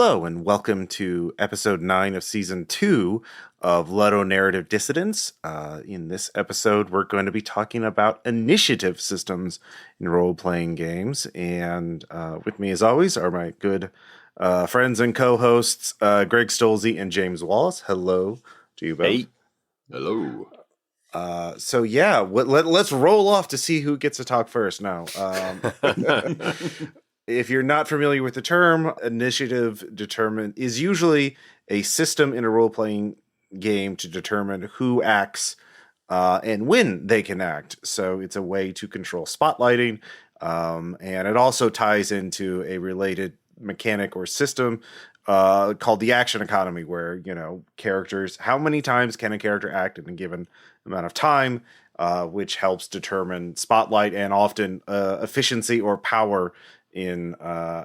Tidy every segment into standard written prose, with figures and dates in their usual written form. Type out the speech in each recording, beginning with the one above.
Hello, and welcome to episode 9 of season 2 of Ludonarrative Dissidents. In this episode, we're going to be talking about initiative systems in role-playing games. And with me, as always, are my good friends and co-hosts, Greg Stolze and James Wallace. Hello to you both. Hey. Hello. Let's roll off to see who gets to talk first now. If you're not familiar with the term, initiative is usually a system in a role-playing game to determine who acts and when they can act. So it's a way to control spotlighting, and it also ties into a related mechanic or system called the action economy, where, characters, how many times can a character act in a given amount of time, which helps determine spotlight and often efficiency or power in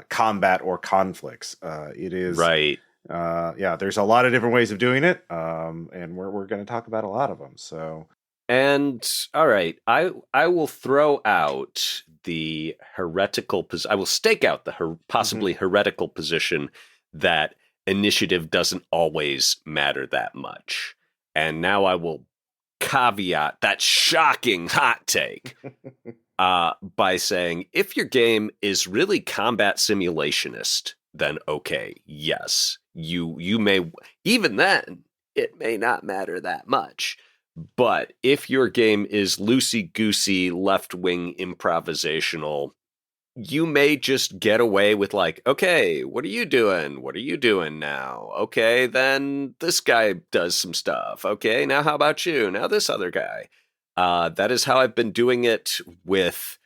combat or conflicts. It is right. There's a lot of different ways of doing it, and we're going to talk about a lot of them. So, and all right, I will throw out the heretical. I will stake out the possibly heretical position that initiative doesn't always matter that much, and now I will caveat that shocking hot take. By saying, if your game is really combat simulationist, then okay, yes, you may, even then, it may not matter that much. But if your game is loosey-goosey, left-wing improvisational, you may just get away with like, okay, what are you doing? What are you doing now? Okay, then this guy does some stuff. Okay, now how about you? Now this other guy. That is how I've been doing it with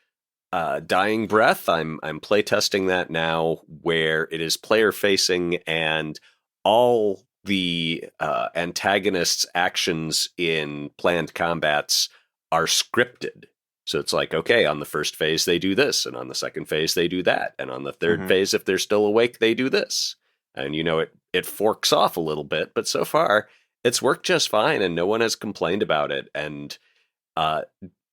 Dying Breath. I'm playtesting that now, where it is player facing and all the antagonists' actions in planned combats are scripted. So it's like, okay, on the first phase they do this, and on the second phase they do that, and on the third phase, if they're still awake, they do this. And it forks off a little bit, but so far it's worked just fine, and no one has complained about it. And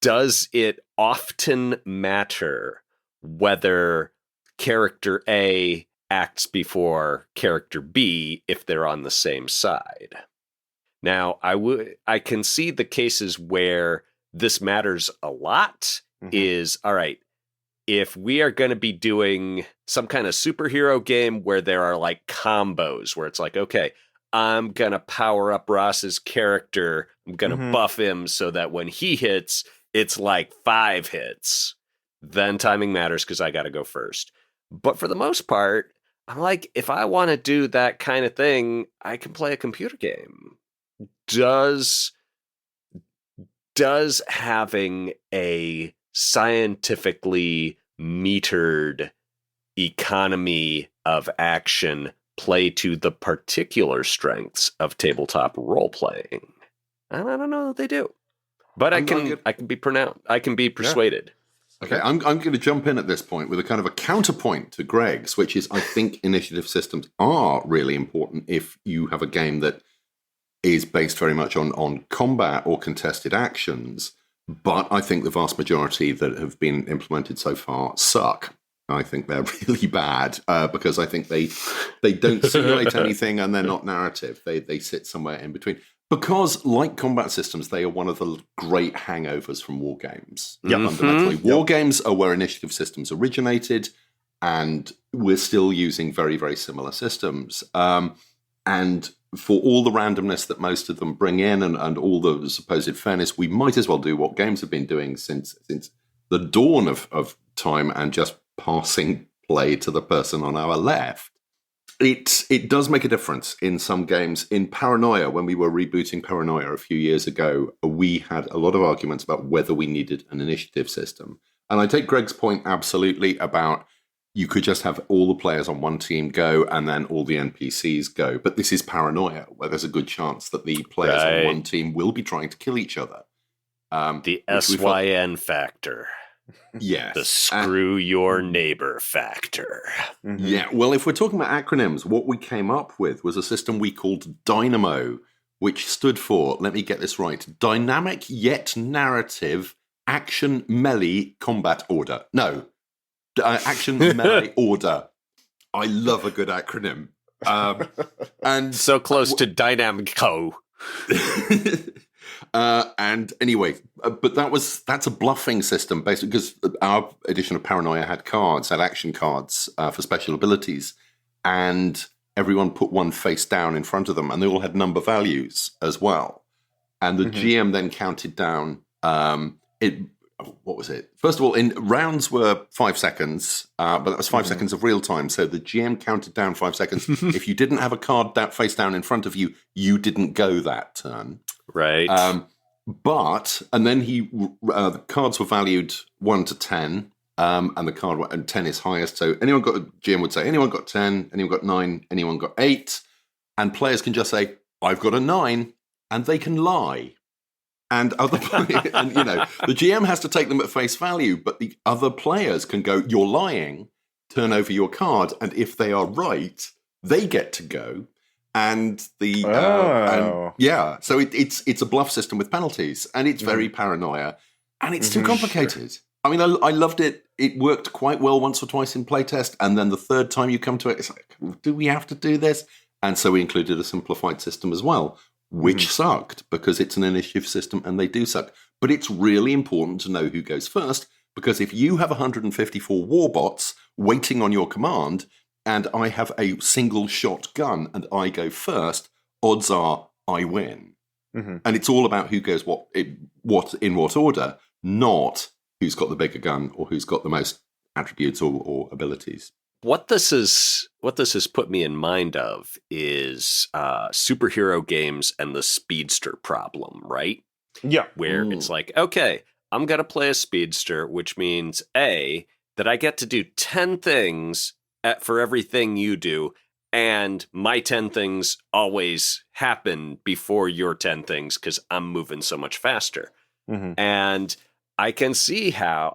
does it often matter whether character A acts before character B if they're on the same side? Now, I can see the cases where this matters a lot. Is, all right, if we are going to be doing some kind of superhero game where there are like combos, where it's like, okay, I'm going to power up Ross's character. I'm going to buff him so that when he hits, it's like 5 hits. Then timing matters because I got to go first. But for the most part, I'm like, if I want to do that kind of thing, I can play a computer game. Does having a scientifically metered economy of action play to the particular strengths of tabletop role playing? I don't know that they do, but I can be persuaded. Yeah. Okay, I'm going to jump in at this point with a kind of a counterpoint to Greg's, which is I think initiative systems are really important if you have a game that is based very much on combat or contested actions. But I think the vast majority that have been implemented so far suck. I think they're really bad because I think they don't simulate anything and they're not narrative. They sit somewhere in between. Because, like combat systems, they are one of the great hangovers from war games. Fundamentally, war games are where initiative systems originated, and we're still using very, very similar systems. And for all the randomness that most of them bring in and all the supposed fairness, we might as well do what games have been doing since the dawn of time and just passing play to the person on our left. It does make a difference in some games. In Paranoia, when we were rebooting Paranoia a few years ago, we had a lot of arguments about whether we needed an initiative system. And I take Greg's point absolutely about you could just have all the players on one team go and then all the NPCs go. But this is Paranoia, where there's a good chance that the players on one team will be trying to kill each other. The SYN factor. Yes. The screw your neighbor factor. Yeah, well, if we're talking about acronyms, what we came up with was a system we called Dynamo, which stood for, let me get this right, Dynamic Yet Narrative Action Melee Combat Order. No, Action Melee Order. I love a good acronym. And So close to Dynamico. And anyway, but that's a bluffing system, basically, because our edition of Paranoia had action cards for special abilities, and everyone put one face down in front of them, and they all had number values as well. And the GM then counted down. What was it? First of all, in rounds were 5 seconds, but that was 5 seconds of real time. So the GM counted down 5 seconds. If you didn't have a card that face down in front of you, you didn't go that turn. Right. And then the cards were valued 1 to 10, and 10 is highest. So GM would say, anyone got 10, anyone got 9, anyone got 8, and players can just say, I've got a 9, and they can lie. And the GM has to take them at face value, but the other players can go, you're lying, turn over your card, and if they are right, they get to go. And so it's a bluff system with penalties, and it's very paranoia, and it's too complicated. Sure. I mean, I loved it. It worked quite well once or twice in playtest, and then the third time you come to it, it's like, do we have to do this? And so we included a simplified system as well, which sucked because it's an initiative system and they do suck. But it's really important to know who goes first, because if you have 154 warbots waiting on your command, and I have a single shot gun and I go first, odds are I win. And it's all about who goes in what order, not who's got the bigger gun or who's got the most attributes or abilities. What this has put me in mind of is superhero games and the speedster problem, right? Yeah. Where it's like, okay, I'm going to play a speedster, which means A, that I get to do 10 things for everything you do, and my 10 things always happen before your 10 things because I'm moving so much faster. And I can see how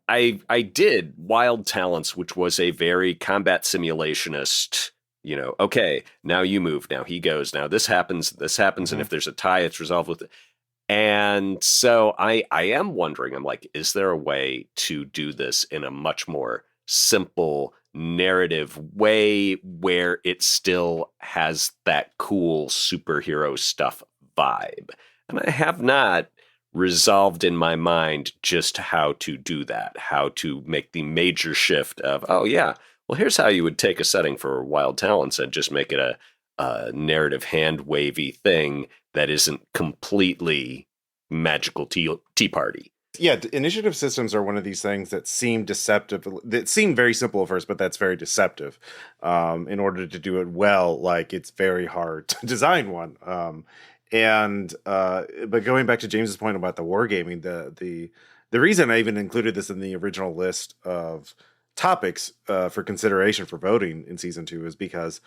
I did Wild Talents, which was a very combat simulationist, okay, now you move, now he goes, now this happens, and if there's a tie, it's resolved with it. And so I am wondering, I'm like, is there a way to do this in a much more simple narrative way where it still has that cool superhero stuff vibe? And I have not resolved in my mind just how to do that, how to make the major shift of, oh yeah, well, here's how you would take a setting for Wild Talents and just make it a narrative hand-wavy thing that isn't completely magical tea party. Yeah, initiative systems are one of these things that seem deceptive. That seem very simple at first, but that's very deceptive. In order to do it well, like, it's very hard to design one. But going back to James's point about the wargaming, the reason I even included this in the original list of topics for consideration for voting in season 2 is because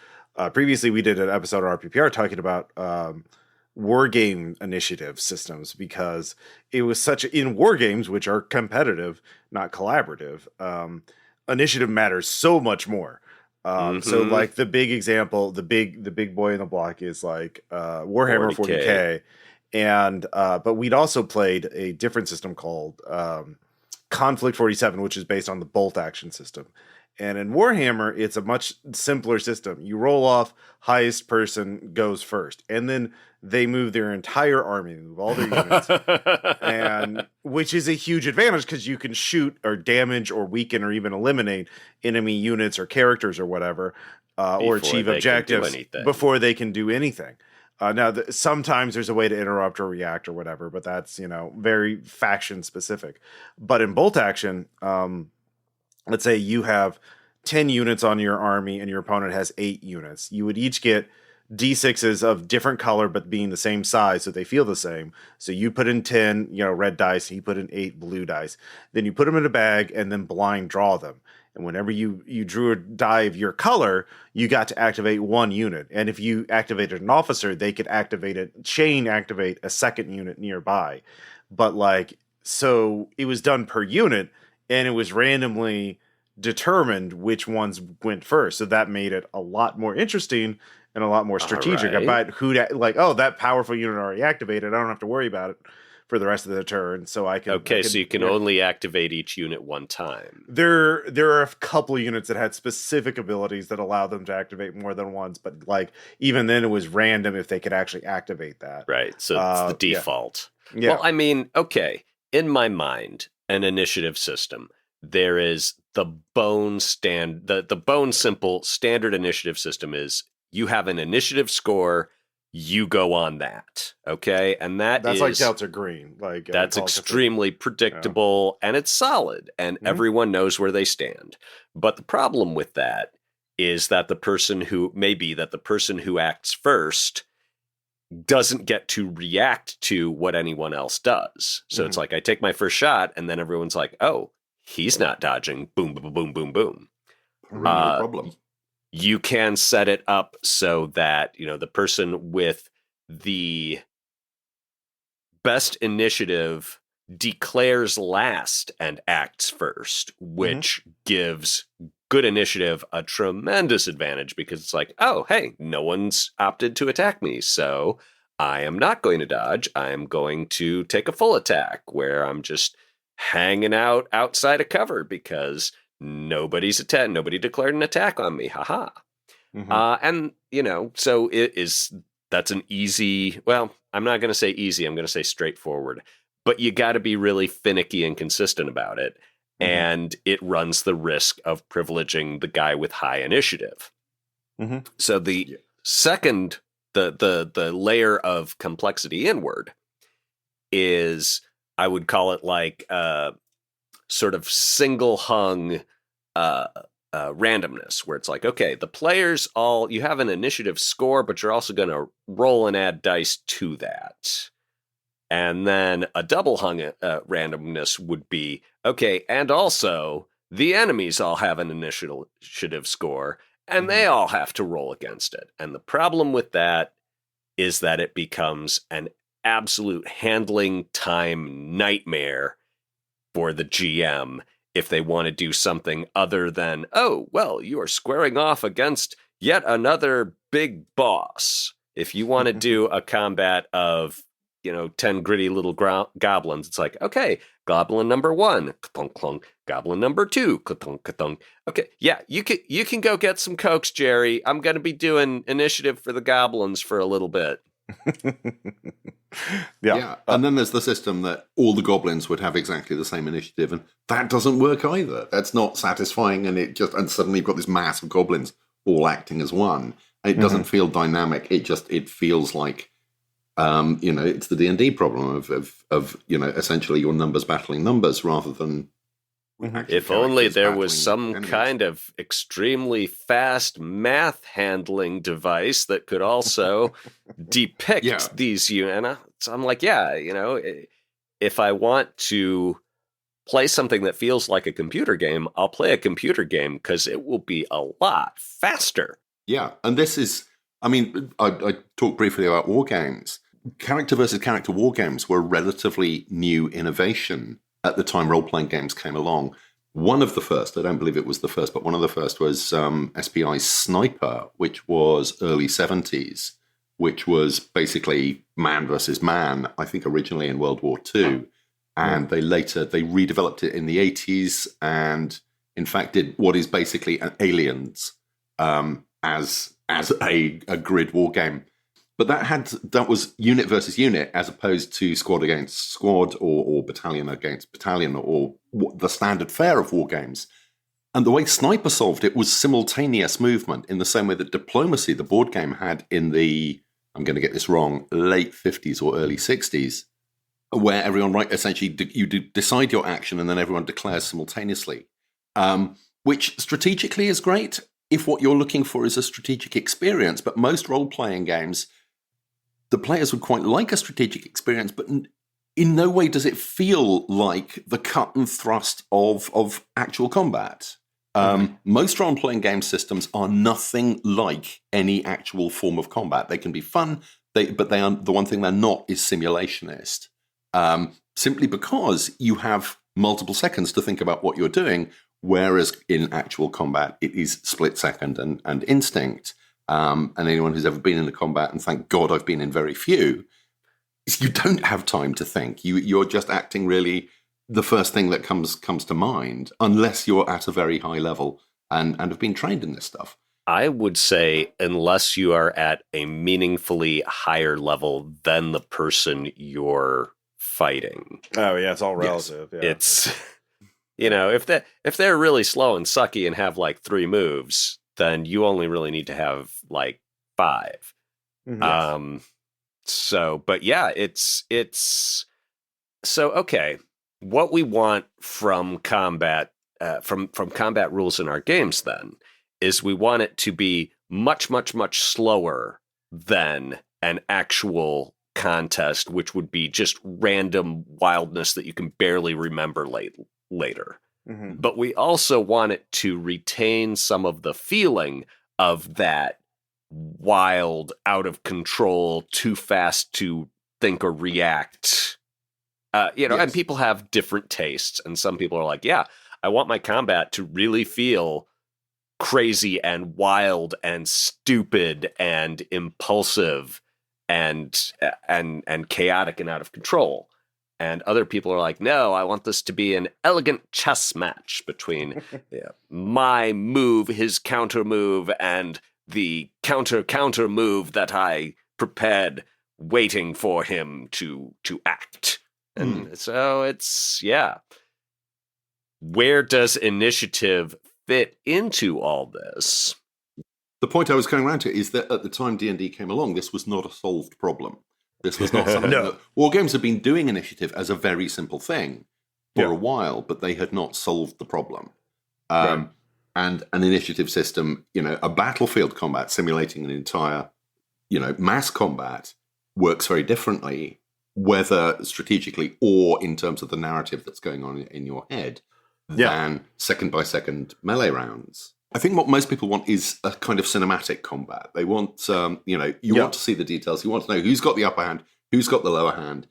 previously we did an episode on RPPR talking about war game initiative systems, because it was in war games, which are competitive, not collaborative, initiative matters so much more. So like the big example, the big boy in the block is like Warhammer 40K. And but we'd also played a different system called Conflict 47, which is based on the bolt action system. And in Warhammer, it's a much simpler system. You roll off, highest person goes first, and then they move their entire army, move all their units, and which is a huge advantage because you can shoot or damage or weaken or even eliminate enemy units or characters or whatever, or achieve objectives before they can do anything. Now, sometimes there's a way to interrupt or react or whatever, but that's very faction specific. But in bolt action, let's say you have 10 units on your army and your opponent has 8 units. You would each get D6s of different color but being the same size, so they feel the same. So you put in 10, red dice, and you put in 8 blue dice. Then you put them in a bag and then blind draw them. And whenever you drew a die of your color, you got to activate 1 unit. And if you activated an officer, they could activate a second unit nearby. But so it was done per unit, and it was randomly determined which ones went first. So that made it a lot more interesting and a lot more strategic about who that powerful unit already activated. I don't have to worry about it for the rest of the turn. So I can. Okay, so you can only activate each unit one time. There are a couple of units that had specific abilities that allow them to activate more than once, but like even then it was random if they could actually activate that. Right, so it's the default. Yeah. Well, I mean, okay, in my mind, an initiative system, there is the bone simple standard initiative system is you have an initiative score, you go on that, okay? And that's like Delta Green. Like that's extremely predictable, and it's solid, and everyone knows where they stand. But the problem with that is that the person who acts first doesn't get to react to what anyone else does. So it's like I take my first shot, and then everyone's like, "Oh, he's not dodging." Boom, boom, boom, boom, boom. No problem. You can set it up so that, the person with the best initiative declares last and acts first, which gives good initiative a tremendous advantage because it's like, oh, hey, no one's opted to attack me, so I am not going to dodge. I'm going to take a full attack where I'm just hanging out outside of cover because nobody declared an attack on me. Haha. And, so that's an easy, well, I'm not going to say easy. I'm going to say straightforward, but you got to be really finicky and consistent about it. And it runs the risk of privileging the guy with high initiative. So the second, the layer of complexity inward is, I would call it like sort of single hung randomness, where it's like, okay, the players you have an initiative score, but you're also going to roll and add dice to that. And then a double hung randomness would be, okay, and also the enemies all have an initiative score, and they all have to roll against it. And the problem with that is that it becomes an absolute handling time nightmare for the GM if they want to do something other than, oh, well, you are squaring off against yet another big boss. If you want to do a combat of 10 gritty little goblins, it's like, okay, goblin number 1, ka-thunk, clunk, goblin number 2, ka-thunk, ka-thunk. Okay, yeah, you can go get some cokes, Jerry. I'm going to be doing initiative for the goblins for a little bit. Yeah. And then there's the system that all the goblins would have exactly the same initiative, and that doesn't work either. That's not satisfying, and suddenly you've got this mass of goblins all acting as one. It doesn't feel dynamic. It feels like it's the D&D problem of essentially your numbers battling numbers rather than. If only there was some kind of extremely fast math handling device that could also depict these units. So I'm like, if I want to play something that feels like a computer game, I'll play a computer game because it will be a lot faster. Yeah, and this is, I talked briefly about war games. Character versus character war games were a relatively new innovation at the time role-playing games came along. One of the first, I don't believe it was the first, but one of the first was SPI's Sniper, which was early 70s, which was basically man versus man, I think originally in World War II. And they redeveloped it in the 80s and, in fact, did what is basically an Aliens as a grid war game. But that was unit versus unit as opposed to squad against squad or battalion against battalion or the standard fare of war games. And the way Sniper solved it was simultaneous movement in the same way that Diplomacy, the board game, had in the, I'm going to get this wrong, late 50s or early 60s, where everyone, essentially you decide your action and then everyone declares simultaneously, which strategically is great if what you're looking for is a strategic experience. But most role-playing games, the players would quite like a strategic experience, but in no way does it feel like the cut and thrust of actual combat. Most role-playing game systems are nothing like any actual form of combat. They can be fun, but they are, the one thing they're not is simulationist. Simply because you have multiple seconds to think about what you're doing, whereas in actual combat, it is split second and instinct. And anyone who's ever been in a combat, and thank God I've been in very few, you don't have time to think. You're just acting really the first thing that comes to mind, unless you're at a very high level and have been trained in this stuff. I would say unless you are at a meaningfully higher level than the person you're fighting. Oh yeah, it's all relative. Yes. Yeah. It's if they're really slow and sucky and have like 3 moves, then you only really need to have like 5. Mhm. But yeah, it's so okay. What we want from combat, from combat rules in our games, then, is we want it to be much, much, much slower than an actual contest, which would be just random wildness that you can barely remember later. Mhm. But we also want it to retain some of the feeling of that wild, out of control, too fast to think or react. Yes. And people have different tastes, and some people are like, yeah, I want my combat to really feel crazy and wild and stupid and impulsive and chaotic and out of control. And other people are like, no, I want this to be an elegant chess match between my move, his counter move, and the counter move that I prepared waiting for him to act. And so it's, where does initiative fit into all this? The point I was going around to is that at the time D&D came along, this was not a solved problem. This was not something that war games have been doing initiative as a very simple thing for a while, but they had not solved the problem. Right. And an initiative system, a battlefield combat simulating an entire, mass combat works very differently, whether strategically or in terms of the narrative that's going on in your head, than second-by-second melee rounds. I think what most people want is a kind of cinematic combat. They want, you want to see the details. You want to know who's got the upper hand, who's got the lower hand,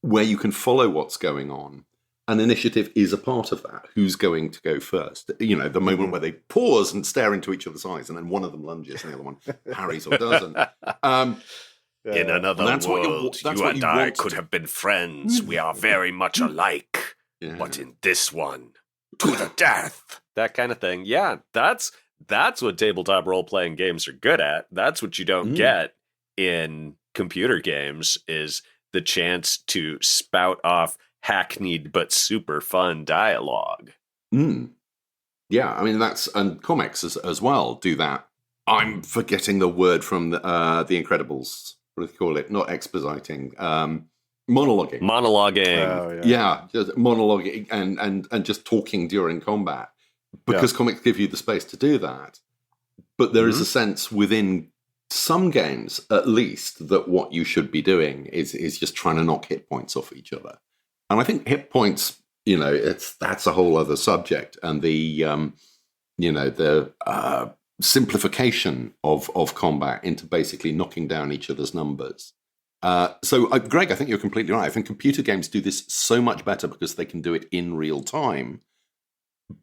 where you can follow what's going on. And initiative is a part of that. Who's going to go first? The moment where they pause and stare into each other's eyes, and then one of them lunges and the other one parries or doesn't. In another world, you and I could have been friends. We are very much alike. Yeah. But in this one, to the death. That kind of thing. Yeah, that's what tabletop role-playing games are good at. That's what you don't get in computer games, is the chance to spout off hackneyed but super fun dialogue. Yeah, I mean, and comics as well do that. I'm forgetting the word from the Incredibles. What do they call it? Not expositing. Monologuing. Monologuing. Yeah, just monologuing and just talking during combat. Because comics give you the space to do that. But there is a sense within some games, at least, that what you should be doing is just trying to knock hit points off each other. And I think hit points, that's a whole other subject. And the simplification of combat into basically knocking down each other's numbers. Greg, I think you're completely right. I think computer games do this so much better because they can do it in real time.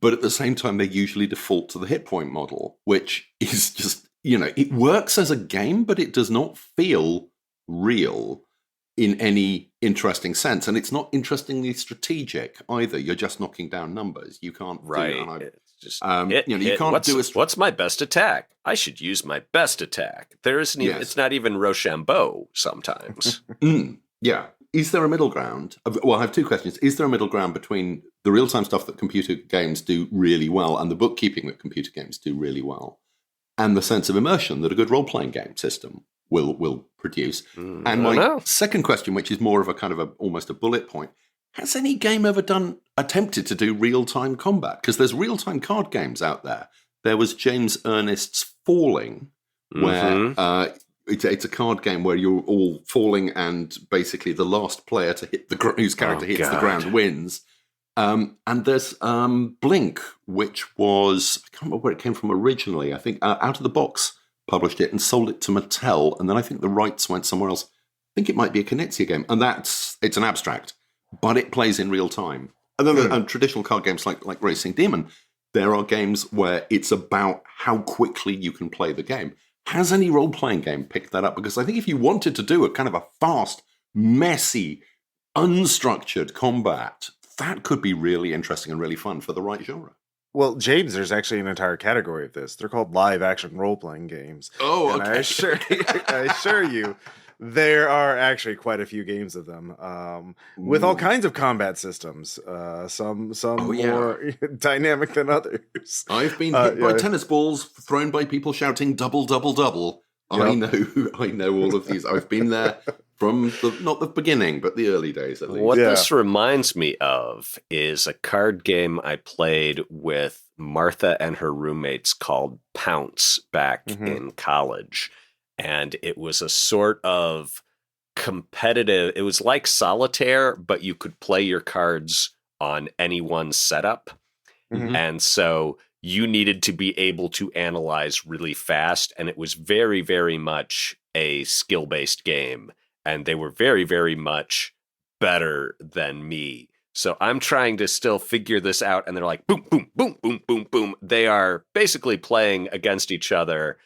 But at the same time, they usually default to the hit point model, which is just, it works as a game, but it does not feel real in any interesting sense. And it's not interestingly strategic either. You're just knocking down numbers. You can't Right. It's just you can't do what's my best attack? I should use my best attack. There isn't even, it's not even Rochambeau sometimes. Yeah. Is there a middle ground? Well, I have 2 questions. Is there a middle ground between the real-time stuff that computer games do really well and the bookkeeping that computer games do really well, and the sense of immersion that a good role-playing game system will produce? And my second question, which is more of a kind of almost a bullet point, has any game ever attempted to do real-time combat? Because there's real-time card games out there. There was James Ernest's Falling, where it's a card game where you're all falling, and basically the last player to hit whose character hits the ground wins. And there's Blink, which was, I can't remember where it came from originally. I think Out of the Box published it and sold it to Mattel, and then I think the rights went somewhere else. I think it might be a Knizia game, and it's an abstract, but it plays in real time. And then traditional card games like Racing Demon, there are games where it's about how quickly you can play the game. Has any role-playing game picked that up? Because I think if you wanted to do a kind of a fast, messy, unstructured combat. That could be really interesting and really fun for the right genre. Well, James, there's actually an entire category of this. They're called live action role playing games. Oh, and okay. I assure you, there are actually quite a few games of them, with all kinds of combat systems. Some more dynamic than others. I've been hit by tennis balls thrown by people shouting "double, double, double." Yep. I know all of these. I've been there from not the beginning, but the early days at least. What this reminds me of is a card game I played with Martha and her roommates called Pounce back in college. And it was a sort of competitive, it was like solitaire, but you could play your cards on any one setup. And so you needed to be able to analyze really fast. And it was very, very much a skill-based game. And they were very, very much better than me. So I'm trying to still figure this out. And they're like, boom, boom, boom, boom, boom, boom. They are basically playing against each other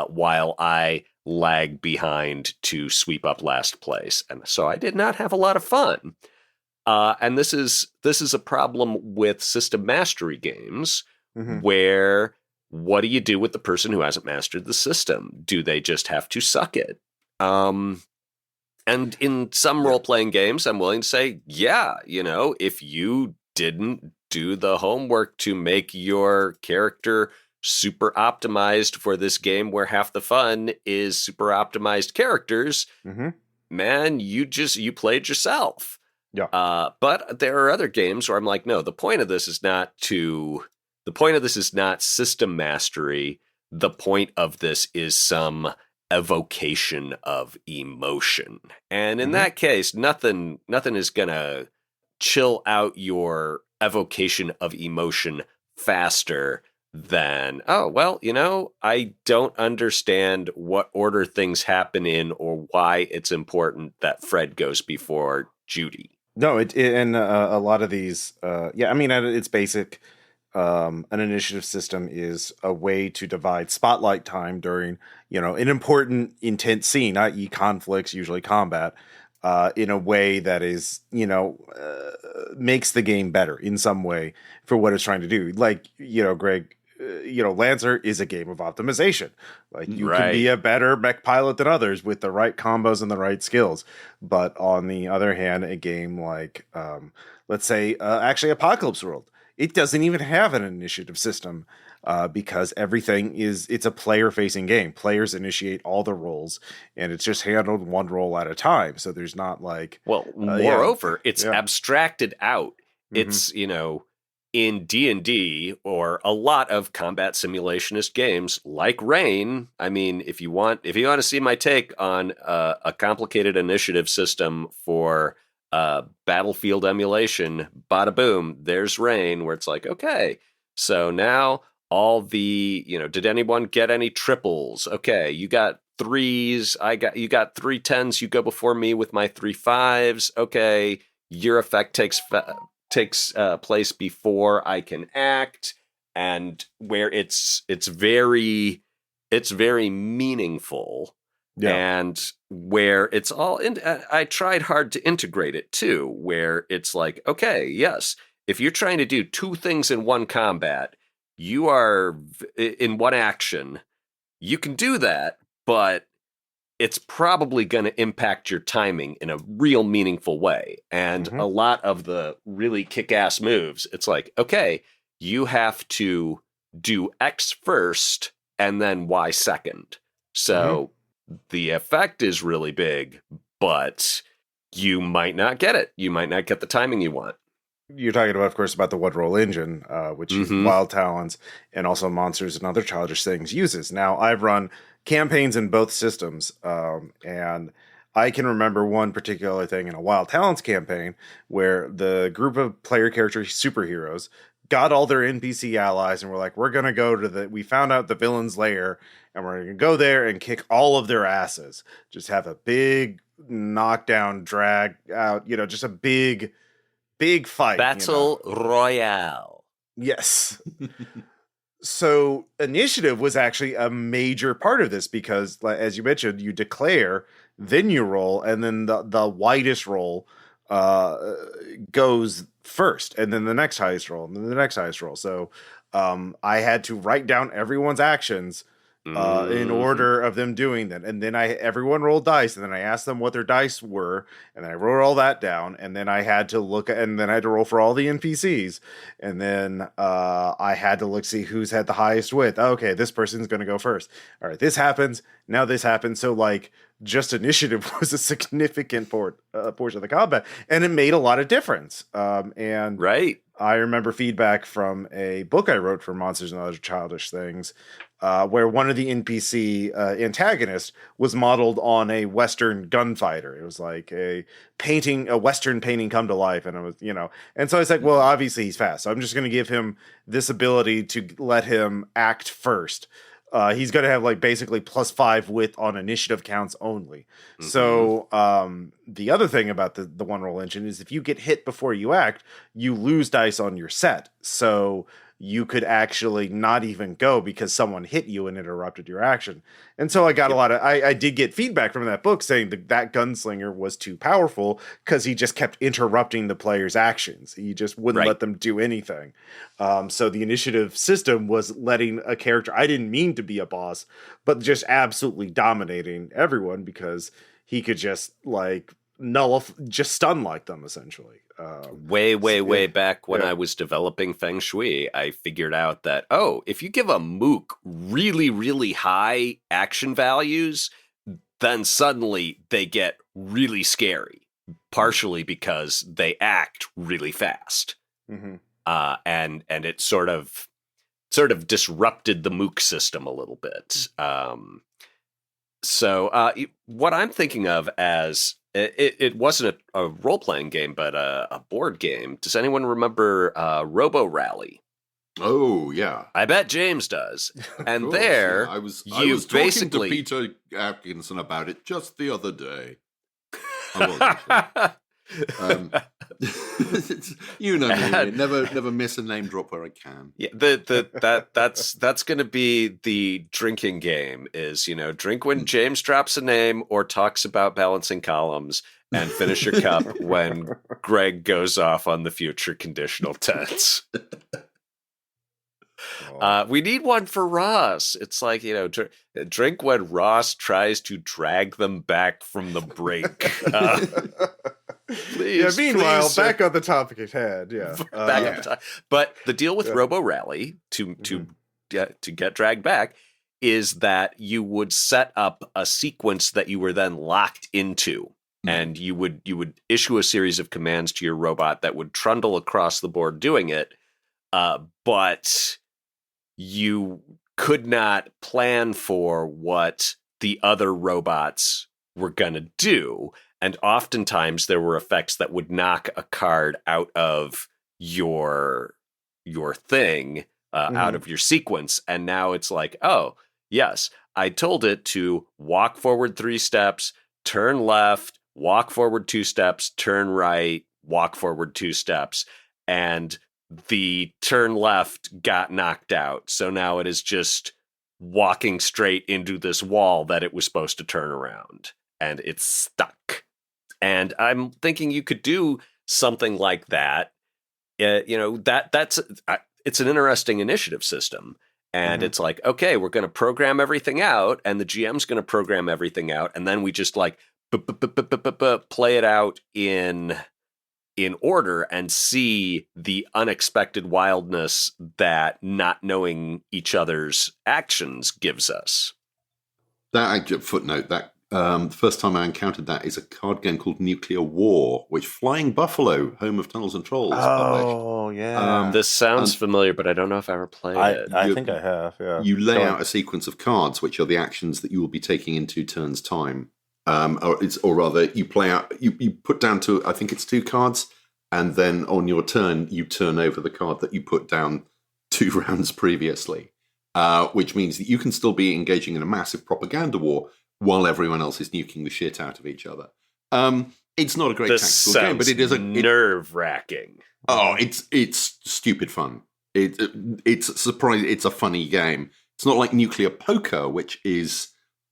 while I lag behind to sweep up last place. And so I did not have a lot of fun. And this is a problem with system mastery games, where what do you do with the person who hasn't mastered the system? Do they just have to suck it? And in some role-playing games, I'm willing to say, yeah, if you didn't do the homework to make your character super optimized for this game where half the fun is super optimized characters, man, you played yourself. Yeah. But there are other games where I'm like, no, the point of this is not system mastery. The point of this is some evocation of emotion. And in that case, nothing is gonna chill out your evocation of emotion faster than, I don't understand what order things happen in or why it's important that Fred goes before Judy. No, and a lot of these, at its basic, an initiative system is a way to divide spotlight time during, an important, intense scene, i.e. conflicts, usually combat, in a way that is, makes the game better in some way for what it's trying to do. Like, Greg, Lancer is a game of optimization. Like, you can be a better mech pilot than others with the right combos and the right skills. But on the other hand, a game like, let's say, actually Apocalypse World, it doesn't even have an initiative system because it's a player-facing game. Players initiate all the roles, and it's just handled one role at a time. So there's not like... Well, moreover, it's abstracted out. It's, in D&D or a lot of combat simulationist games like Rain. I mean, if you want to see my take on a complicated initiative system for battlefield emulation, bada boom, there's Rain, where it's like, okay, so now all the, did anyone get any triples? Okay, you got threes, you got 3 10s, you go before me with my 3 5s. Okay, your effect takes place before I can act, and where it's very meaningful, and where it's all in. I tried hard to integrate it too, where it's like, okay, yes, if you're trying to do 2 things in one combat, you are in one action, you can do that, but it's probably going to impact your timing in a real meaningful way. And a lot of the really kick-ass moves, it's like, okay, you have to do X first and then Y second. So the effect is really big, but you might not get it. You might not get the timing you want. You're talking about, of course, about the One Roll engine, which Wild Talons and also Monsters and Other Childish Things uses. Now, I've run campaigns in both systems, and I can remember one particular thing in a Wild Talents campaign where the group of player character superheroes got all their NPC allies and were like, we're going to go to we found out the villain's lair, and we're going to go there and kick all of their asses. Just have a big knockdown, drag out, just a big fight. Battle Royale. Yes. So initiative was actually a major part of this because, as you mentioned, you declare then you roll, and then the widest roll goes first, and then the next highest roll, and then the next highest roll. So I had to write down everyone's actions in order of them doing that, and then everyone rolled dice, and then I asked them what their dice were, and I wrote all that down, and then I had to look at, and then I had to roll for all the NPCs, and then I had to see who's had the highest width. Okay, this person's going to go first. All right, this happens. Now this happens. So like, just initiative was a significant portion of the combat, and it made a lot of difference. And right. I remember feedback from a book I wrote for Monsters and Other Childish Things, where one of the NPC antagonists was modeled on a Western gunfighter. It was like a Western painting come to life, and it was, and so I was like, well, obviously he's fast, so I'm just going to give him this ability to let him act first. He's going to have like basically +5 width on initiative counts only. Mm-hmm. So the other thing about the one roll engine is if you get hit before you act, you lose dice on your set. So you could actually not even go because someone hit you and interrupted your action. And so I got a lot of, I did get feedback from that book saying that gunslinger was too powerful because he just kept interrupting the player's actions. He just wouldn't let them do anything. So the initiative system was letting a character, I didn't mean to be a boss, but just absolutely dominating everyone because he could just like just stun like them essentially. Way back when I was developing Feng Shui, I figured out that, if you give a mook really, really high action values, then suddenly they get really scary, partially because they act really fast. Mm-hmm. And it sort of disrupted the mook system a little bit. So what I'm thinking of as it wasn't a role-playing game, but a board game. Does anyone remember Robo Rally? Oh, yeah. I bet James does. And course, there, I was talking to Peter Atkinson about it just the other day. I was you know me, never miss a name drop where I can. Yeah, that's going to be the drinking game. Is drink when James drops a name or talks about balancing columns, and finish your cup when Greg goes off on the future conditional tense. We need one for Ross. It's like, drink when Ross tries to drag them back from the brink. Please, meanwhile, please, back on the topic at hand. Yeah. Back on the topic. But the deal with Robo Rally to get dragged back is that you would set up a sequence that you were then locked into. And you would issue a series of commands to your robot that would trundle across the board doing it. But you could not plan for what the other robots were going to do. And oftentimes there were effects that would knock a card out of your thing, out of your sequence. And now it's like, oh, yes, I told it to walk forward 3 steps, turn left, walk forward 2 steps, turn right, walk forward 2 steps. And the turn left got knocked out. So now it is just walking straight into this wall that it was supposed to turn around. And it's stuck. And I'm thinking you could do something like that. It's an interesting initiative system. And it's like, okay, we're going to program everything out, and the GM's going to program everything out, and then we just like play it out in order and see the unexpected wildness that not knowing each other's actions gives us. That footnote, that the first time I encountered that is a card game called Nuclear War, which Flying Buffalo, Home of Tunnels and Trolls, published. Oh, yeah. This sounds familiar, but I don't know if I ever played it. I think I have, yeah. You lay out a sequence of cards, which are the actions that you will be taking in 2 turns' time. Or rather, you play out, you put down to, I think it's 2 cards, and then on your turn, you turn over the card that you put down 2 rounds previously, which means that you can still be engaging in a massive propaganda war while everyone else is nuking the shit out of each other. It's not a great tactical game, but it is nerve-wracking. Oh, it's stupid fun. It's surprising. It's a funny game. It's not like Nuclear Poker, which is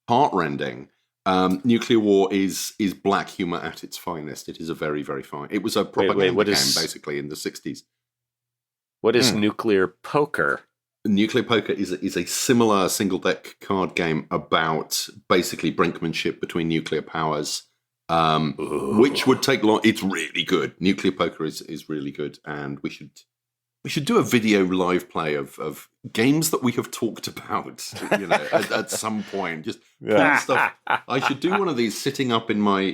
heartrending. Nuclear War is black humor at its finest. It is a very, very fine. It was a propaganda game, basically, in the 60s. What is Nuclear Poker? Nuclear Poker is a similar single-deck card game about basically brinkmanship between nuclear powers, which would take long. It's really good. Nuclear Poker is really good, and we should do a video live play of games that we have talked about, at some point. Just fun stuff. I should do one of these sitting up in my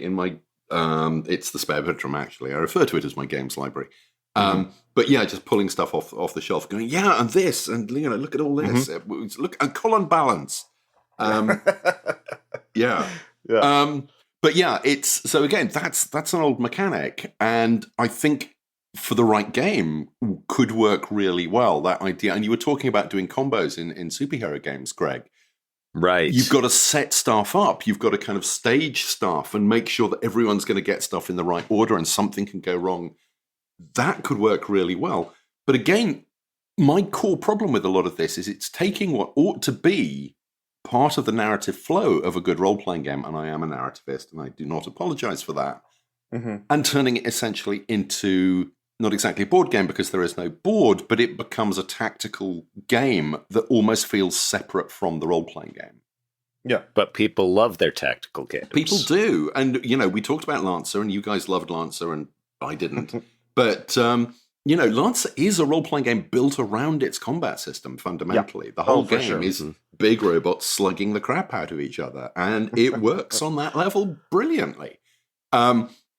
it's the spare bedroom, actually. I refer to it as my games library. But yeah, just pulling stuff off the shelf, going, yeah, and this, and look at all this. Look, and column balance. Yeah. But yeah, it's so again, that's an old mechanic, and I think for the right game could work really well, that idea. And you were talking about doing combos in superhero games, Greg. Right. You've got to set stuff up. You've got to kind of stage stuff and make sure that everyone's going to get stuff in the right order and something can go wrong. That could work really well. But again, my core problem with a lot of this is it's taking what ought to be part of the narrative flow of a good role-playing game, and I am a narrativist, and I do not apologize for that, and turning it essentially into not exactly a board game because there is no board, but it becomes a tactical game that almost feels separate from the role-playing game. Yeah. But people love their tactical games. People do. And, we talked about Lancer, and you guys loved Lancer, and I didn't. But, Lancer is a role-playing game built around its combat system, fundamentally. The whole game is big robots slugging the crap out of each other, and it works on that level brilliantly.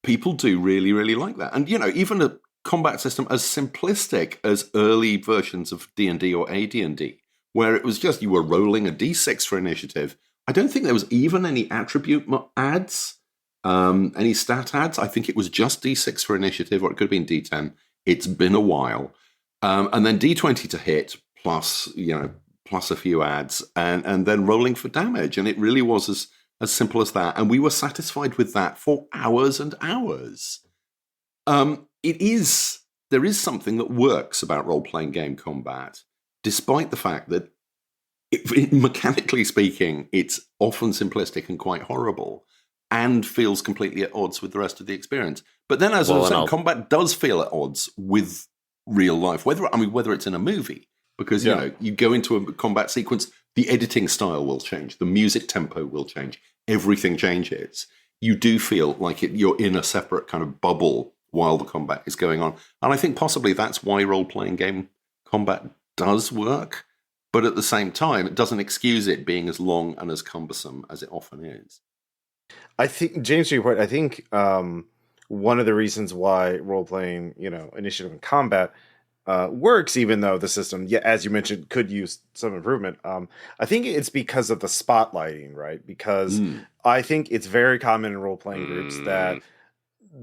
People do really, really like that. And, even a combat system as simplistic as early versions of D&D or AD&D, where it was just you were rolling a D6 for initiative. I don't think there was even any attribute adds, any stat adds. I think it was just D6 for initiative, or it could have been D10. It's been a while. And then D20 to hit, plus a few adds, and then rolling for damage. And it really was as simple as that. And we were satisfied with that for hours and hours. There is something that works about role-playing game combat, despite the fact that, mechanically speaking, it's often simplistic and quite horrible, and feels completely at odds with the rest of the experience. But then, as I was saying, combat does feel at odds with real life, whether it's in a movie, because you go into a combat sequence, the editing style will change, the music tempo will change, everything changes. You do feel like you're in a separate kind of bubble while the combat is going on. And I think possibly that's why role-playing game combat does work. But at the same time, it doesn't excuse it being as long and as cumbersome as it often is. I think, James, to your point, I think one of the reasons why role-playing, initiative and combat works, even though the system, as you mentioned, could use some improvement. I think it's because of the spotlighting, right? Because I think it's very common in role-playing groups that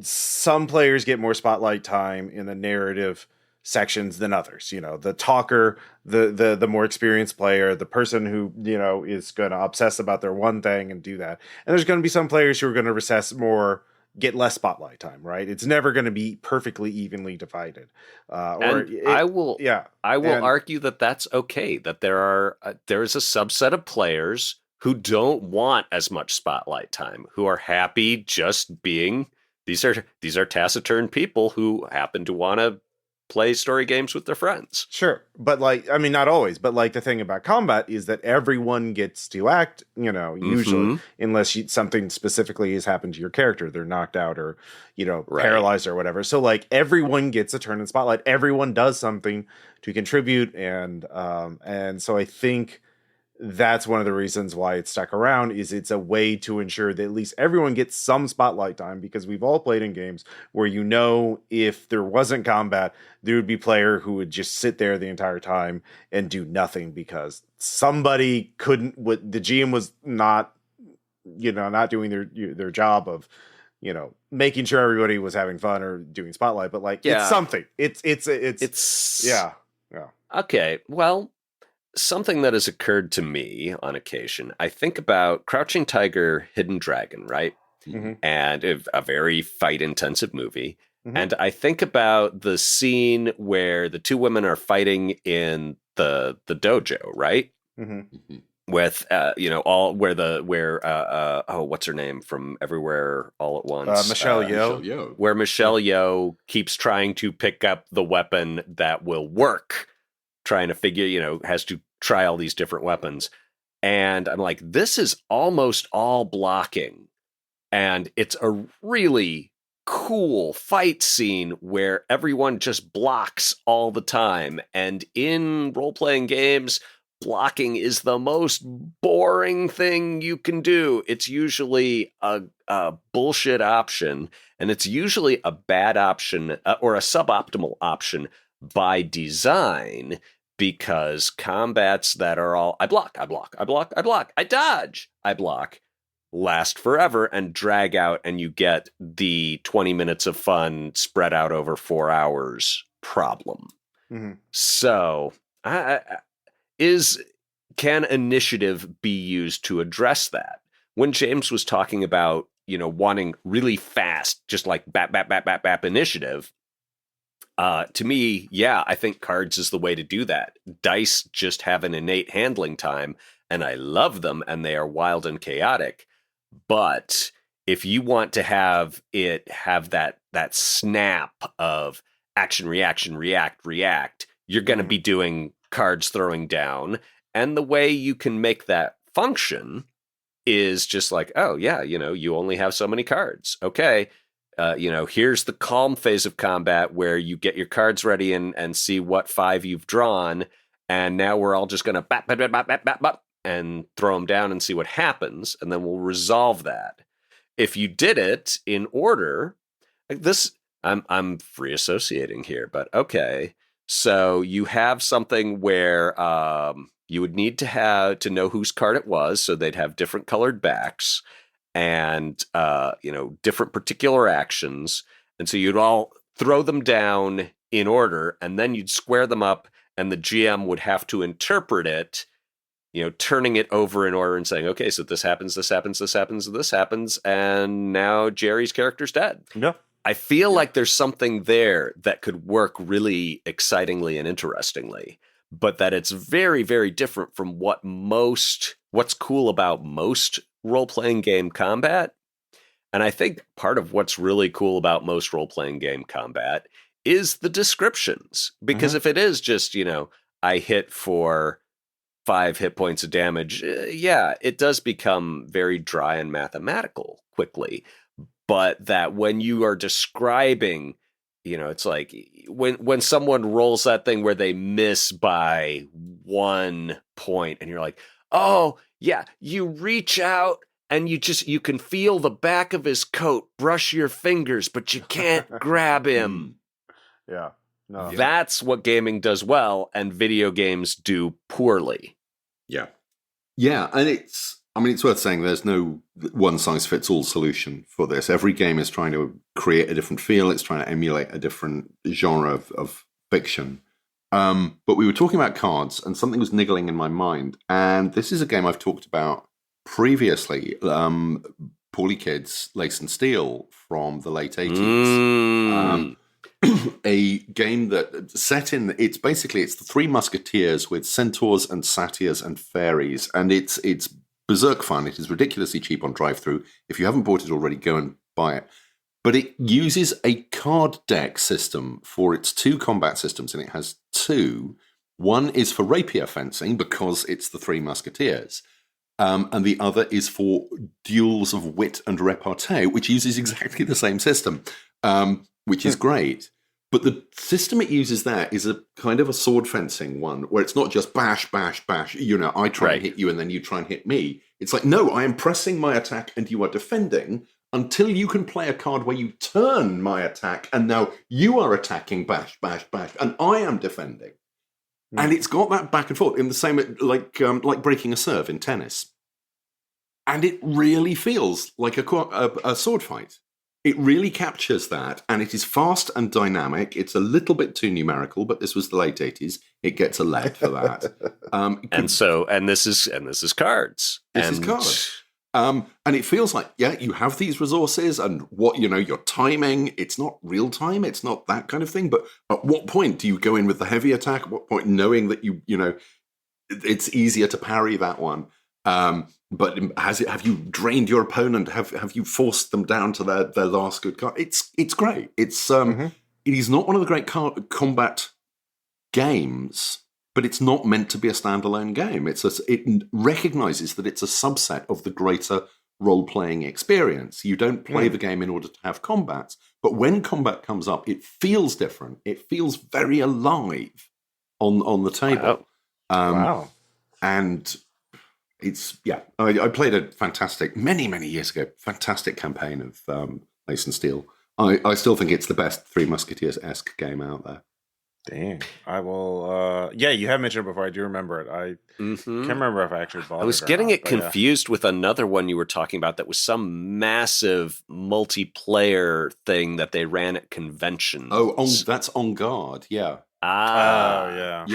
some players get more spotlight time in the narrative sections than others. The talker, the more experienced player, the person who, is going to obsess about their one thing and do that. And there's going to be some players who are going to recess more, get less spotlight time, right? It's never going to be perfectly evenly divided. I will argue that that's okay, that there is a subset of players who don't want as much spotlight time, who are happy just being these are taciturn people who happen to want to play story games with their friends. Sure. But not always, but the thing about combat is that everyone gets to act, usually, unless something specifically has happened to your character. They're knocked out or, paralyzed or whatever. So everyone gets a turn in spotlight. Everyone does something to contribute. And so I think that's one of the reasons why it's stuck around, is it's a way to ensure that at least everyone gets some spotlight time, because we've all played in games where, if there wasn't combat, there would be a player who would just sit there the entire time and do nothing because somebody the GM was not doing their job of, making sure everybody was having fun or doing spotlight, but it's something. It's yeah. Okay. Well, something that has occurred to me on occasion, I think about Crouching Tiger, Hidden Dragon, right? And a very fight-intensive movie. And I think about the scene where the two women are fighting in the dojo, right? with what's her name from Everywhere All at Once, Michelle Michelle Yeoh. Yeoh. where Michelle Yeoh keeps trying to pick up the weapon that will work, trying to figure, has to try all these different weapons. And I'm like, this is almost all blocking. And it's a really cool fight scene where everyone just blocks all the time. And in role-playing games, blocking is the most boring thing you can do. It's usually a bullshit option, and it's usually a bad option or a suboptimal option by design, because combats that are all I block, I dodge, I block, last forever and drag out, and you get the 20 minutes of fun spread out over 4 hours problem. Mm-hmm. So, can initiative be used to address that? When James was talking about, wanting really fast, just like bap initiative, to me, yeah, I think cards is the way to do that. Dice just have an innate handling time, and I love them, and they are wild and chaotic. But if you want to have that snap of action, reaction, react, you're going to be doing cards throwing down. And the way you can make that function is just like, oh, yeah, you only have so many cards. Okay. Here's the calm phase of combat where you get your cards ready and see what 5 you've drawn. And now we're all just going to bap, and throw them down and see what happens. And then we'll resolve that. If you did it in order, like this, I'm free associating here, but okay. So you have something where you would need to know whose card it was. So they'd have different colored backs and, different particular actions. And so you'd all throw them down in order, and then you'd square them up, and the GM would have to interpret it, turning it over in order and saying, okay, so this happens, and now Jerry's character's dead. Yeah. I feel like there's something there that could work really excitingly and interestingly, but that it's very, very different from what's cool about most role-playing game combat. And I think part of what's really cool about most role-playing game combat is the descriptions. Because if it is just, I hit for 5 hit points of damage, it does become very dry and mathematical quickly. But that when you are describing, it's like when someone rolls that thing where they miss by 1 point, and you're like, oh, yeah, you reach out and you can feel the back of his coat brush your fingers, but you can't grab him. Yeah. No. That's what gaming does well, and video games do poorly. Yeah. Yeah, and it's worth saying there's no one-size-fits-all solution for this. Every game is trying to create a different feel. It's trying to emulate a different genre of fiction. But we were talking about cards, and something was niggling in my mind. And this is a game I've talked about previously. Paulie Kidd's Lace and Steel from the late 80s. A game that set in, it's the Three Musketeers with centaurs and satyrs and fairies, and it's berserk fun. It is ridiculously cheap on drive-thru. If you haven't bought it already, go and buy it. But it uses a card deck system for its 2 combat systems, and it has 2. One is for rapier fencing because it's the Three Musketeers, and the other is for duels of wit and repartee, which uses exactly the same system, which is great. But the system it uses there is a kind of a sword fencing one, where it's not just bash, bash, bash. I try and hit you and then you try and hit me. It's like, no, I am pressing my attack and you are defending until you can play a card where you turn my attack and now you are attacking, bash, bash, bash, and I am defending. And it's got that back and forth in the same, like breaking a serve in tennis. And it really feels like a sword fight. It really captures that, and it is fast and dynamic. It's a little bit too numerical, but this was the late 80s. It gets a left for that. This is cards. This is cards. And it feels like, you have these resources, and your timing. It's not real time. It's not that kind of thing. But at what point do you go in with the heavy attack? At what point, knowing that you it's easier to parry that one. But have you drained your opponent? Have you forced them down to their last good card? It's great. It is not one of the great combat games, but it's not meant to be a standalone game. It recognizes that it's a subset of the greater role-playing experience. You don't play the game in order to have combat, but when combat comes up, it feels different. It feels very alive on the table. Wow. And I played a fantastic, many years ago, fantastic campaign of Mace and Steel. I still think it's the best Three Musketeers-esque game out there. Dang. I will, you have mentioned it before. I do remember it. I can't remember if I actually bought it. I was getting it confused with another one you were talking about that was some massive multiplayer thing that they ran at conventions. That's On Guard, yeah. Yeah.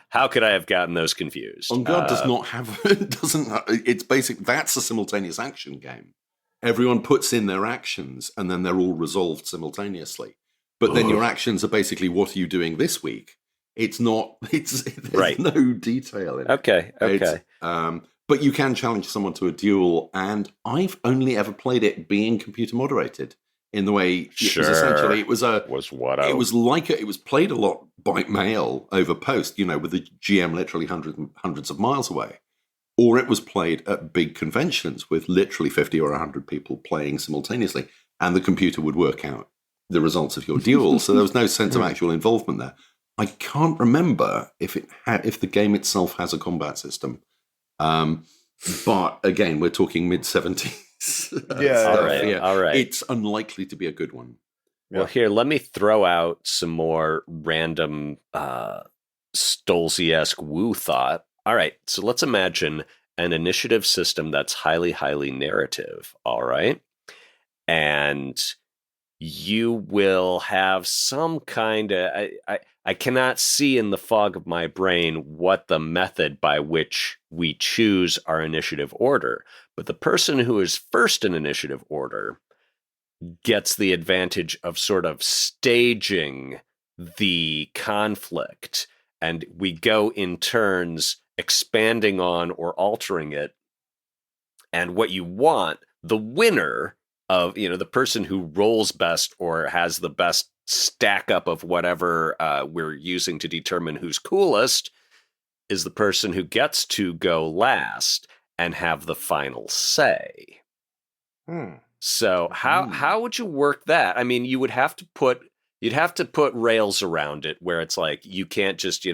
How could I have gotten those confused? On Guard does not have it's basic. That's a simultaneous action game. Everyone puts in their actions and then they're all resolved simultaneously. But then your actions are basically, what are you doing this week? It's not. There's no detail in it. Okay. But you can challenge someone to a duel, and I've only ever played it being computer moderated. In the way, it was essentially, it was played a lot by mail over post, with the GM literally hundreds of miles away, or it was played at big conventions with literally 50 or 100 people playing simultaneously, and the computer would work out the results of your duel. So there was no sense of actual involvement there. I can't remember if the game itself has a combat system, but again, we're talking mid-70s. All right. It's unlikely to be a good one. Well, here, let me throw out some more random Stolzy-esque woo thought. All right, so let's imagine an initiative system that's highly, highly narrative, all right? And you will have some kind of... I cannot see in the fog of my brain what the method by which we choose our initiative order. But the person who is first in initiative order gets the advantage of sort of staging the conflict. And we go in turns expanding on or altering it. And what you want, the winner of, the person who rolls best or has the best stack up of whatever we're using to determine who's coolest, is the person who gets to go last and have the final say. So how would you work that? I mean, you'd have to put rails around it where it's like you can't just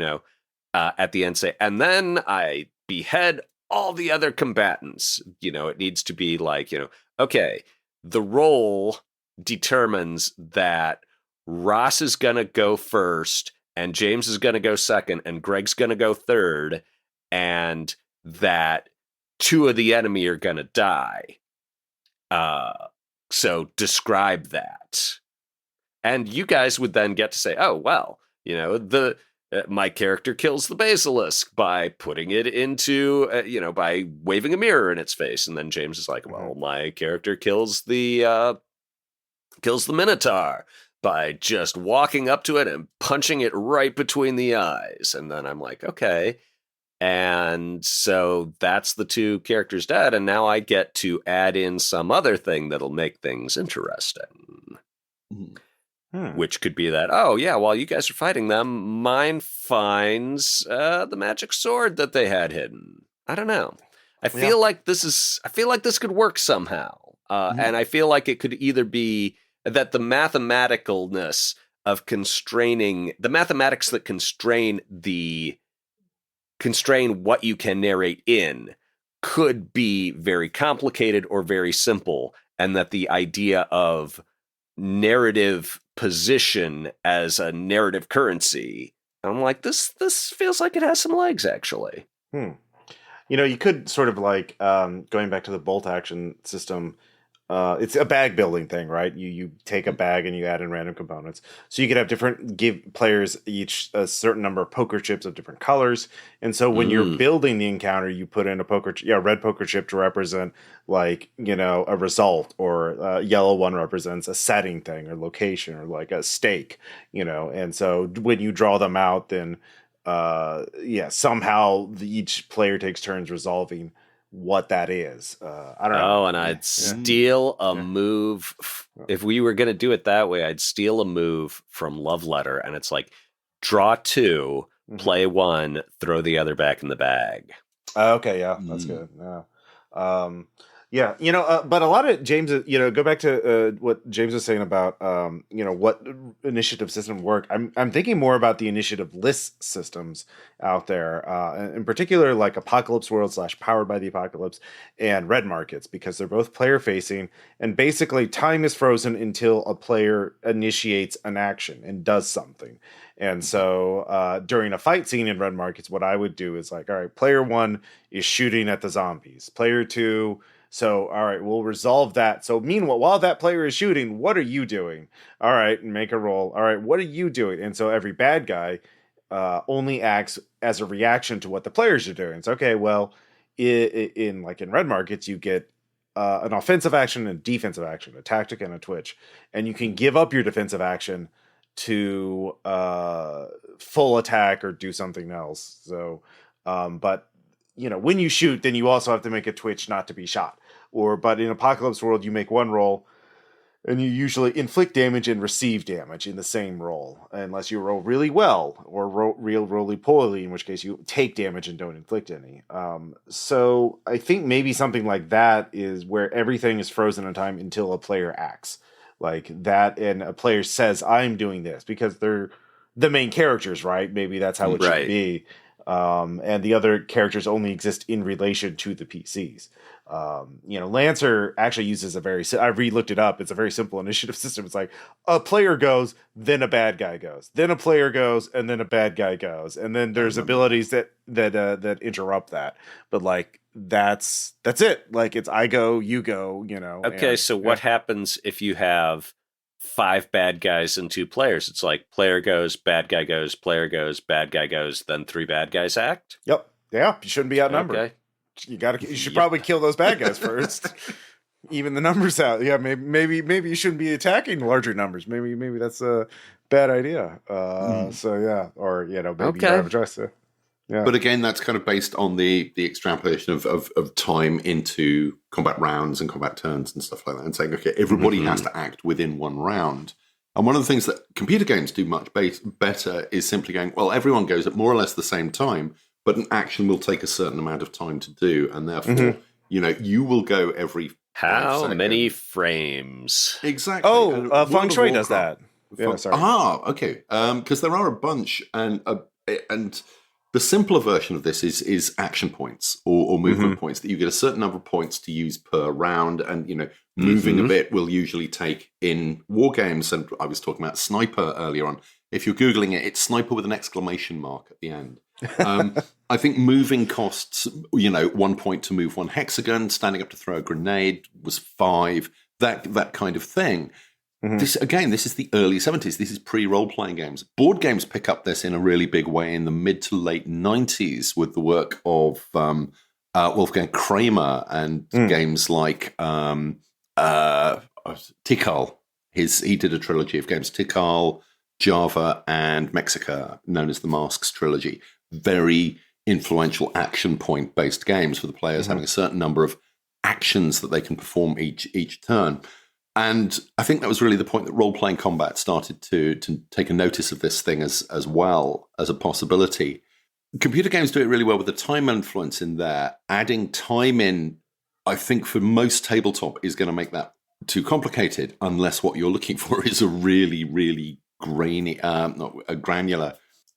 at the end say, and then I behead all the other combatants. It needs to be like, okay, the roll determines that Ross is going to go first, and James is going to go second, and Greg's going to go third, and that two of the enemy are going to die. So describe that. And you guys would then get to say, oh, well, my character kills the basilisk by putting it into, by waving a mirror in its face. And then James is like, well, my character kills the Minotaur by just walking up to it and punching it right between the eyes. And then I'm like, okay. And so that's the two characters dead. And now I get to add in some other thing that'll make things interesting. Which could be that, oh, yeah, while you guys are fighting them, mine finds the magic sword that they had hidden. I don't know. I feel like this could work somehow. And I feel like it could either be that the mathematicalness of constraining, the mathematics that constrain what you can narrate in could be very complicated or very simple, and that the idea of narrative position as a narrative currency, I'm like, this feels like it has some legs, actually. You could sort of like, going back to the bolt action system, it's a bag building thing, right? You take a bag and you add in random components. So you could have give players each a certain number of poker chips of different colors. And so when you're building the encounter, you put in a red poker chip to represent like, a result, or a yellow one represents a setting thing or location or like a stake, And so when you draw them out, then somehow each player takes turns resolving what that is. I don't know. Oh, and I'd steal a move. If we were going to do it that way, I'd steal a move from Love Letter, and it's like, draw 2, play 1, throw the other back in the bag. Okay, yeah, that's good. Yeah. But a lot of James, go back to what James was saying about, what initiative system work. I'm thinking more about the initiative list systems out there, in particular, like Apocalypse World / Powered by the Apocalypse and Red Markets, because they're both player facing, and basically time is frozen until a player initiates an action and does something. And so during a fight scene in Red Markets, what I would do is like, all right, player 1 is shooting at the zombies. Player 2, so all right, we'll resolve that. So meanwhile, while that player is shooting, what are you doing? All right, make a roll. All right, what are you doing? And so every bad guy only acts as a reaction to what the players are doing. It's okay. Well, in Red Markets, you get an offensive action and defensive action, a tactic and a twitch, and you can give up your defensive action to full attack or do something else. So, but when you shoot, then you also have to make a twitch not to be shot. But in Apocalypse World, you make one roll, and you usually inflict damage and receive damage in the same roll, unless you roll really well or roll really poorly, in which case you take damage and don't inflict any. So I think maybe something like that is where everything is frozen in time until a player acts. Like that, and a player says, I'm doing this, because they're the main characters, right? Maybe that's how it should be. And the other characters only exist in relation to the PCs. Lancer actually uses I re-looked it up. It's a very simple initiative system. It's like a player goes, then a bad guy goes, then a player goes, and then a bad guy goes, and then there's abilities that interrupt that. But like that's it. Like it's I go, you go. Okay, so what happens if you have 5 bad guys and 2 players? It's like player goes, bad guy goes, player goes, bad guy goes, then 3 bad guys act. Yep. Yeah, you shouldn't be outnumbered. Okay. You should probably kill those bad guys first. Even the numbers out. Yeah, maybe you shouldn't be attacking larger numbers. Maybe that's a bad idea. So yeah, or maybe you have a choice. Yeah. But again, that's kind of based on the extrapolation of time into combat rounds and combat turns and stuff like that, and saying, okay, everybody has to act within one round. And one of the things that computer games do much better is simply going, well, everyone goes at more or less the same time, but an action will take a certain amount of time to do, and therefore, you will go every. How many frames? Exactly. Oh, Feng Shui does that. Yeah, sorry. Okay. Because there are a bunch, and the simpler version of this is action points or movement points, that you get a certain number of points to use per round, and moving a bit will usually take in war games. And I was talking about Sniper earlier on. If you're Googling it, it's Sniper with an exclamation mark at the end. I think moving costs, 1 point to move 1 hexagon, standing up to throw a grenade was 5, that kind of thing. This is the early 70s. This is pre-role-playing games. Board games pick up this in a really big way in the mid to late 90s with the work of Wolfgang Kramer and games like Tikal. He did a trilogy of games, Tikal, Java, and Mexica, known as the Masks trilogy. Very influential action point-based games for the players, having a certain number of actions that they can perform each turn. And I think that was really the point that role-playing combat started to take a notice of this thing as well as a possibility. Computer games do it really well with the time influence in there. Adding time in, I think, for most tabletop is going to make that too complicated, unless what you're looking for is a really, really granular,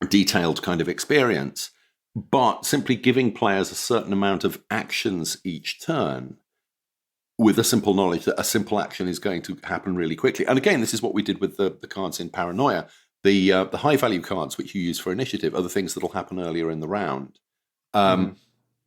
detailed kind of experience. But simply giving players a certain amount of actions each turn, with a simple knowledge that a simple action is going to happen really quickly. And again, this is what we did with the cards in Paranoia. The high-value cards, which you use for initiative, are the things that will happen earlier in the round.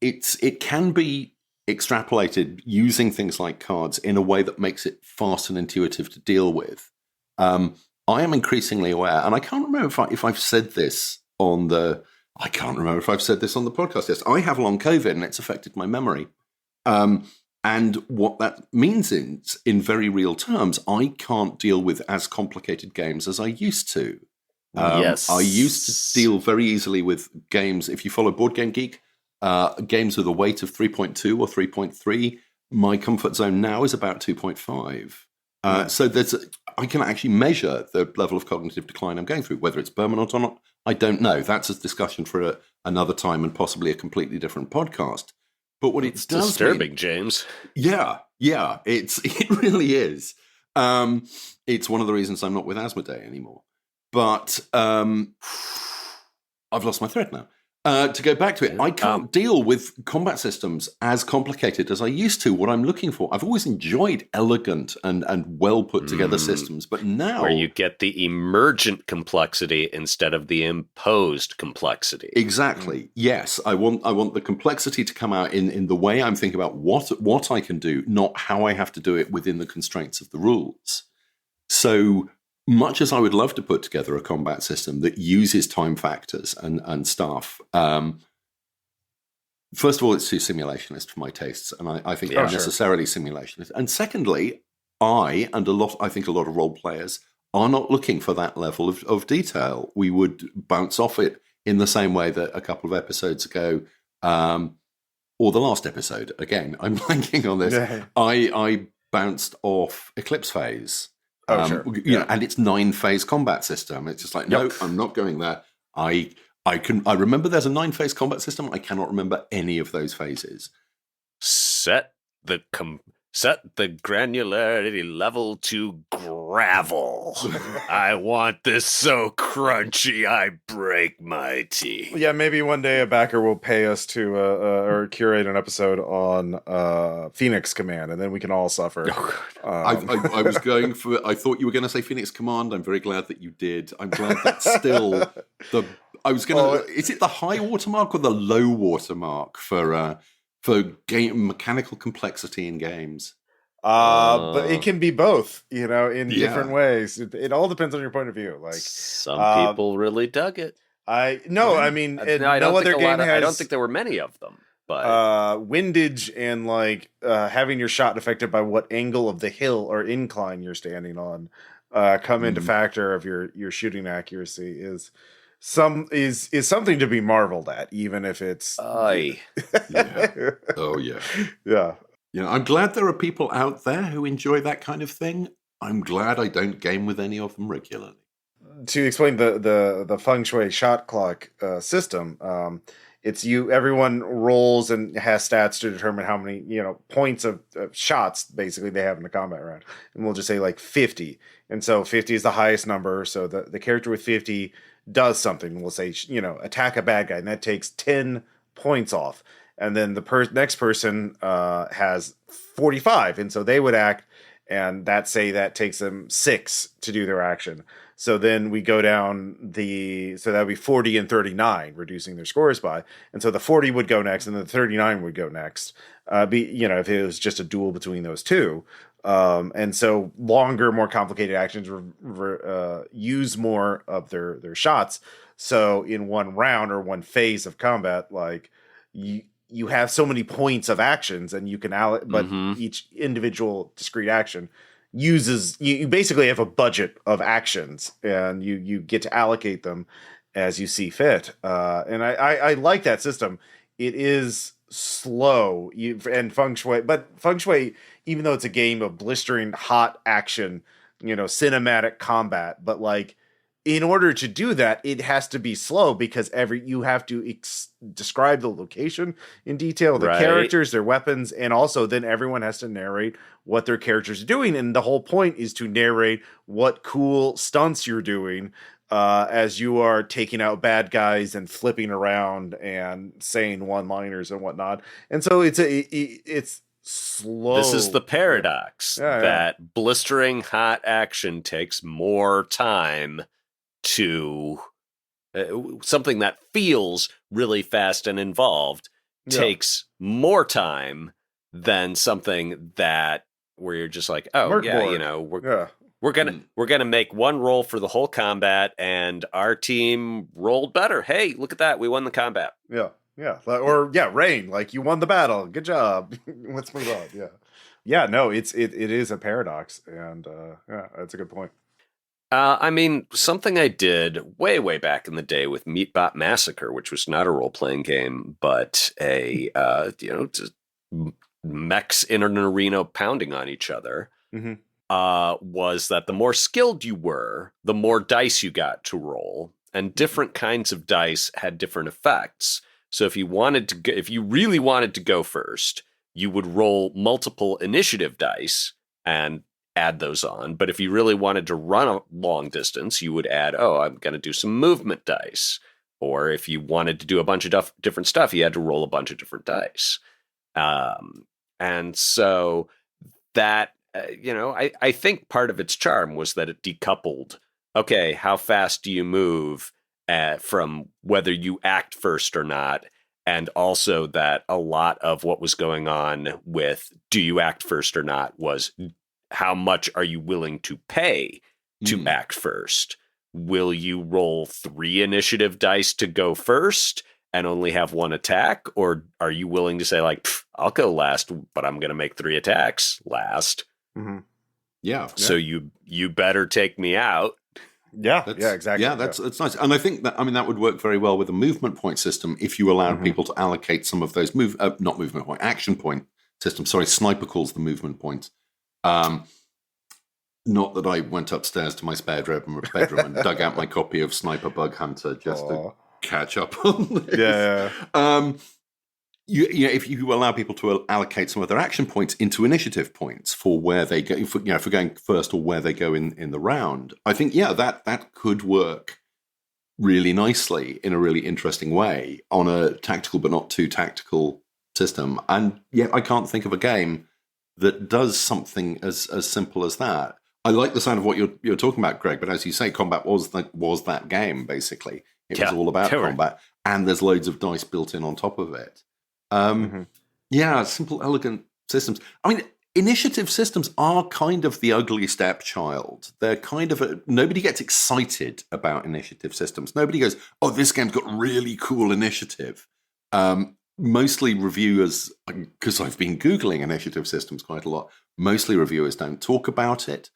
It can be extrapolated using things like cards in a way that makes it fast and intuitive to deal with. I am increasingly aware, and I can't remember if I've said this on the podcast. Yes, I have long COVID, and it's affected my memory. And what that means in very real terms, I can't deal with as complicated games as I used to. Yes. I used to deal very easily with games. If you follow Board Game Geek, games with a weight of 3.2 or 3.3, my comfort zone now is about 2.5. So I can actually measure the level of cognitive decline I'm going through. Whether it's permanent or not, I don't know. That's a discussion for another time and possibly a completely different podcast. But what It's it does disturbing, mean, James. yeah, it really is. It's one of the reasons I'm not with Asmodee anymore. But I've lost my thread now. To go back to it, I can't deal with combat systems as complicated as I used to. What I'm looking for, I've always enjoyed elegant and well put together systems, but now where you get the emergent complexity instead of the imposed complexity. Exactly. Yes, I want the complexity to come out in the way I'm thinking about what I can do, not how I have to do it within the constraints of the rules. So much as I would love to put together a combat system that uses time factors and stuff, first of all, it's too simulationist for my tastes, and I think unnecessarily simulationist. And secondly, I think a lot of role players are not looking for that level of detail. We would bounce off it in the same way that a couple of episodes ago, or the last episode, again, I'm blanking on this, I bounced off Eclipse Phase. You know, and it's 9-phase combat system. It's just like, no, I'm not going there. I remember there's a 9-phase combat system. I cannot remember any of those phases. Set the granularity level to gravel. I want this so crunchy I break my teeth. Yeah, maybe one day a backer will pay us to or curate an episode on Phoenix Command, and then we can all suffer. I was going for. I thought you were going to say Phoenix Command. I'm very glad that you did. I'm glad that still the. I was going to. Is it the high watermark or the low watermark for game mechanical complexity in games? But it can be both, you know, in different ways. It all depends on your point of view. Like some people really dug it. I mean, no other game has. I don't think there were many of them, but windage and like having your shot affected by what angle of the hill or incline you're standing on come into factor of your shooting accuracy is something to be marveled at, even if it's yeah. Oh yeah. Yeah. You know, I'm glad there are people out there who enjoy that kind of thing. I'm glad I don't game with any of them regularly. To explain the feng shui shot clock system, it's everyone rolls and has stats to determine how many, you know, points of shots basically they have in the combat round. And we'll just say like 50. And so 50 is the highest number. So the character with 50 does something. We'll say, you know, attack a bad guy, and that takes 10 points off. And then the next person has 45, and so they would act, and that takes them 6 to do their action. So then we go down so that would be 40 and 39, reducing their scores by. And so the 40 would go next, and the 39 would go next. You know, if it was just a duel between those two. And so longer, more complicated actions use more of their shots. So in one round or one phase of combat, like you have so many points of actions, and you can but each individual discrete action uses you basically have a budget of actions, and you get to allocate them as you see fit. And I like that system. It is slow and feng shui, but feng shui, even though it's a game of blistering hot action, you know, cinematic combat, but like in order to do that, it has to be slow because you have to describe the location in detail, the characters, their weapons, and also then everyone has to narrate what their characters are doing. And the whole point is to narrate what cool stunts you're doing as you are taking out bad guys and flipping around and saying one-liners and whatnot. And so it's slow. This is the paradox that blistering hot action takes more time to something that feels really fast and involved takes more time than something that where you're just like, you know, we're gonna make one roll for the whole combat, and our team rolled better. Hey, look at that, we won the combat. Rain, like you won the battle, good job. Let's move on. No, it is a paradox, and that's a good point. I mean, something I did way, way back in the day with Meatbot Massacre, which was not a role-playing game, but a just mechs in an arena pounding on each other. Mm-hmm. Was that the more skilled you were, the more dice you got to roll, and different kinds of dice had different effects. So if you really wanted to go first, you would roll multiple initiative dice and add those on. But if you really wanted to run a long distance, you would add, I'm going to do some movement dice. Or if you wanted to do a bunch of different stuff, you had to roll a bunch of different dice. And so that, I think part of its charm was that it decoupled, okay, how fast do you move from whether you act first or not? And also that a lot of what was going on with do you act first or not was how much are you willing to pay to act first? Will you roll 3 initiative dice to go first and only have 1 attack? Or are you willing to say, like, I'll go last, but I'm going to make 3 attacks last? Mm-hmm. Yeah. So you better take me out. Yeah, exactly. Yeah, that's nice. And I think that would work very well with a movement point system if you allowed people to allocate some of those action point system. Sorry, Sniper calls the movement points. Not that I went upstairs to my spare bedroom and dug out my copy of Sniper Bug Hunter just to catch up on this. Yeah. If you allow people to allocate some of their action points into initiative points for where they go, for going first or where they go in the round, I think that could work really nicely in a really interesting way on a tactical but not too tactical system. And yet, I can't think of a game that does something as simple as that. I like the sound of what you're talking about, Greg, but as you say, combat was that game, basically. It was all about combat, and there's loads of dice built in on top of it. Yeah, simple, elegant systems. I mean, initiative systems are kind of the ugly stepchild. They're kind of nobody gets excited about initiative systems. Nobody goes, oh, this game's got really cool initiative. Mostly reviewers, because I've been Googling initiative systems quite a lot, mostly reviewers don't talk about it.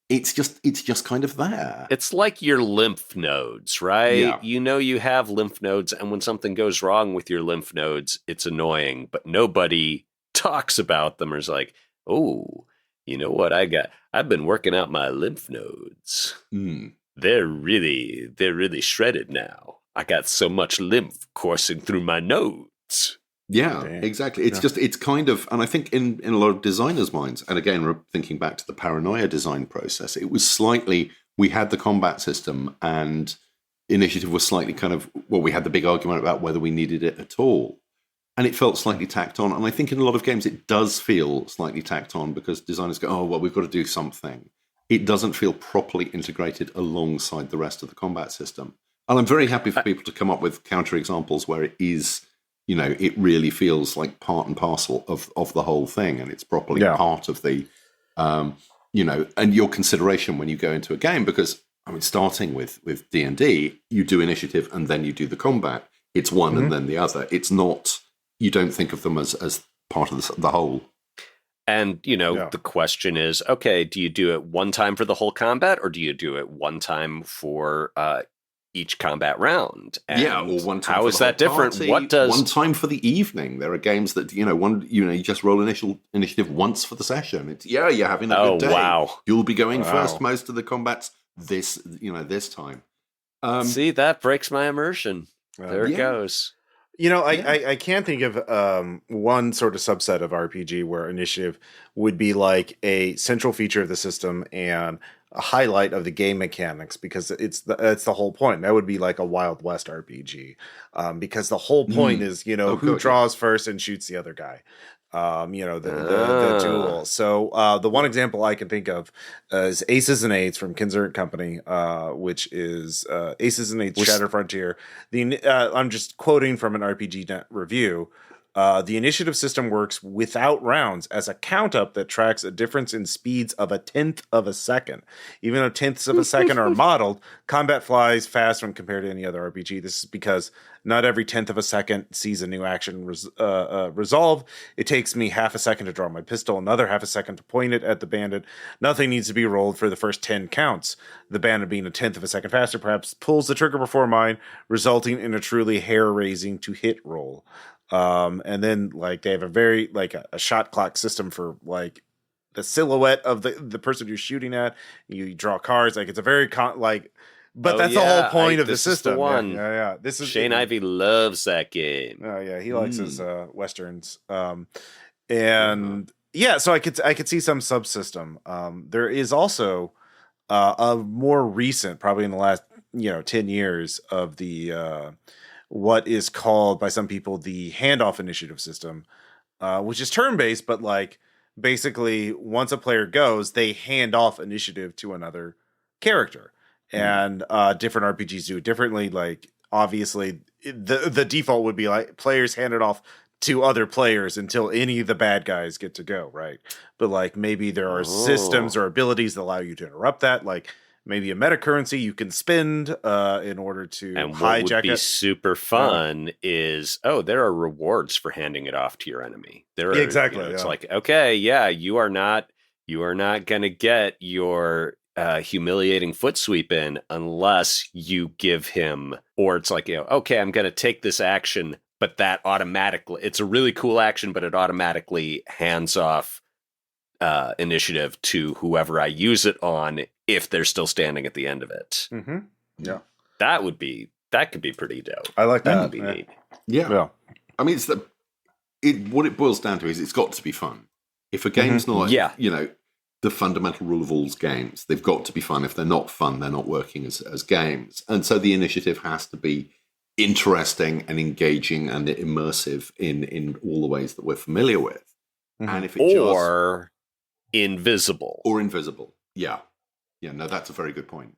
It's just kind of there. It's like your lymph nodes, right? Yeah. You have lymph nodes, and when something goes wrong with your lymph nodes, it's annoying, but nobody talks about them or is like, oh, you know what I got? I've been working out my lymph nodes. They're really shredded now. I got so much lymph coursing through my nodes. Yeah, exactly. It's kind of, and I think in a lot of designers' minds, and again, thinking back to the Paranoia design process, it was slightly, we had the combat system and initiative was slightly kind of, we had the big argument about whether we needed it at all. And it felt slightly tacked on. And I think in a lot of games, it does feel slightly tacked on because designers go, we've got to do something. It doesn't feel properly integrated alongside the rest of the combat system. And I'm very happy for people to come up with counterexamples where it is, it really feels like part and parcel of the whole thing, and it's properly part of the, and your consideration when you go into a game. Because starting with D&D, you do initiative and then you do the combat. It's one and then the other. It's not. You don't think of them as part of the whole. And the question is, okay, do you do it one time for the whole combat, or do you do it one time for each combat round? And or one time. How is that different? Party, what does one time for the evening? There are games that you just roll initiative once for the session. It's you're having a good day. Wow. You'll be going first most of the combats this time. See, that breaks my immersion. There it goes. I can't think of one sort of subset of RPG where initiative would be like a central feature of the system and a highlight of the game mechanics, because it's the whole point. That would be like a Wild West RPG, because the whole point is who draws first and shoots the other guy. The duel. So the one example I can think of is Aces and Eights from Kinzer & Company, which is Aces and Eights Shattered Frontier. I'm just quoting from an RPG Net review. The initiative system works without rounds as a count up that tracks a difference in speeds of a tenth of a second. Even though tenths of a second are modeled, combat flies fast when compared to any other RPG. This is because not every tenth of a second sees a new action resolve. It takes me half a second to draw my pistol, another half a second to point it at the bandit. Nothing needs to be rolled for the first 10 counts. The bandit, being a tenth of a second faster, perhaps pulls the trigger before mine, resulting in a truly hair-raising to hit roll. And then like they have a very like a shot clock system for like the silhouette of the person you're shooting at. You draw cards, like it's a very but that's the whole point of the system. Yeah. This is Shane Ivey loves that game. Oh yeah, he likes his westerns. And yeah, so I could see some subsystem. There is also a more recent, probably in the last 10 years, of the what is called by some people the handoff initiative system, which is turn-based, but like basically once a player goes, they hand off initiative to another character. And different RPGs do it differently. Like obviously the default would be like players hand it off to other players until any of the bad guys get to go, right? But like maybe there are systems or abilities that allow you to interrupt that, like maybe a meta currency you can spend in order to and hijack what would be it. super fun is there are rewards for handing it off to your enemy. There are exactly. It's like, okay, yeah, you are not gonna get your humiliating foot sweep in unless you give him, or it's like, okay, I'm gonna take this action, but that automatically, it's a really cool action, but it automatically hands off initiative to whoever I use it on if they're still standing at the end of it. Mm-hmm. Yeah, that could be pretty dope. I like that. That'd be neat. Yeah. I mean, what it boils down to is it's got to be fun. If a game's not, the fundamental rule of all games, they've got to be fun. If they're not fun, they're not working as games. And so the initiative has to be interesting and engaging and immersive in all the ways that we're familiar with. And if it invisible. Yeah, no, that's a very good point.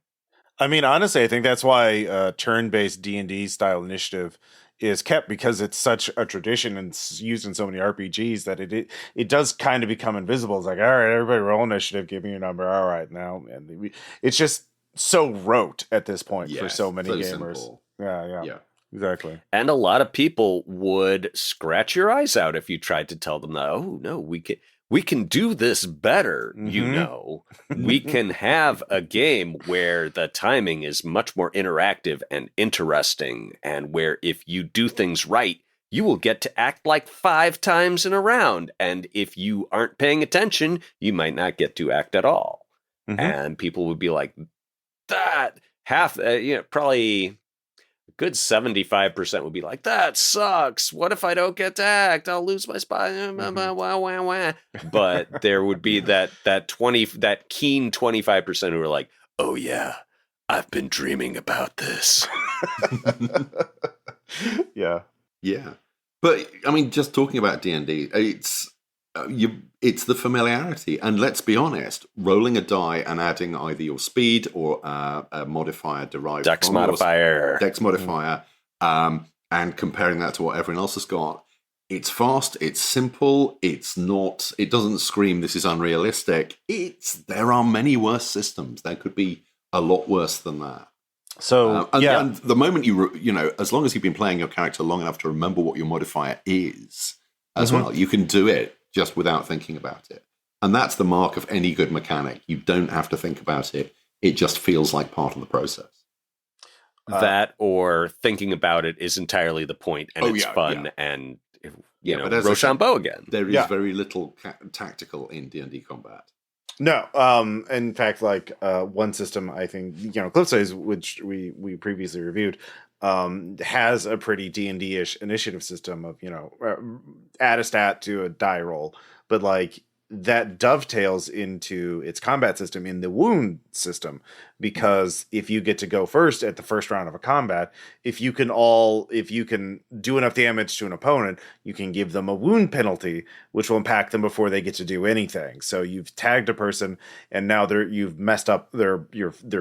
I mean, honestly, I think that's why turn-based D&D style initiative is kept, because it's such a tradition and it's used in so many RPGs that it does kind of become invisible. It's like, all right, everybody roll initiative, give me your number. All right, now, and it's just so rote at this point for so many gamers. Simple. Yeah. Exactly. And a lot of people would scratch your eyes out if you tried to tell them that, oh no, we can do this better. We can have a game where the timing is much more interactive and interesting, and where if you do things right, you will get to act like 5 times in a round. And if you aren't paying attention, you might not get to act at all. And people would be like, that probably good 75% would be like, that sucks. What if I don't get to act? I'll lose my spot. But there would be that keen 25% who are like, oh yeah, I've been dreaming about this. Yeah. But I mean, just talking about D&D, it's the familiarity, and let's be honest, rolling a die and adding either your speed or a modifier derived Dex from modifier, and comparing that to what everyone else has got. It's fast, it's simple, it doesn't scream this is unrealistic. There are many worse systems. There could be a lot worse than that. So and the moment as long as you've been playing your character long enough to remember what your modifier is as well, you can do it just without thinking about it. And that's the mark of any good mechanic. You don't have to think about it. It just feels like part of the process. That or thinking about it is entirely the point, and it's fun, and Rochambeau again. There is very little tactical in D&D combat. No, in fact, like one system, I think, Cliffsize, which we previously reviewed, has a pretty D&D-ish initiative system of, add a stat to a die roll, but like that dovetails into its combat system in the wound system, because if you get to go first at the first round of a combat, if you can do enough damage to an opponent, you can give them a wound penalty, which will impact them before they get to do anything. So you've tagged a person, and now you've messed up their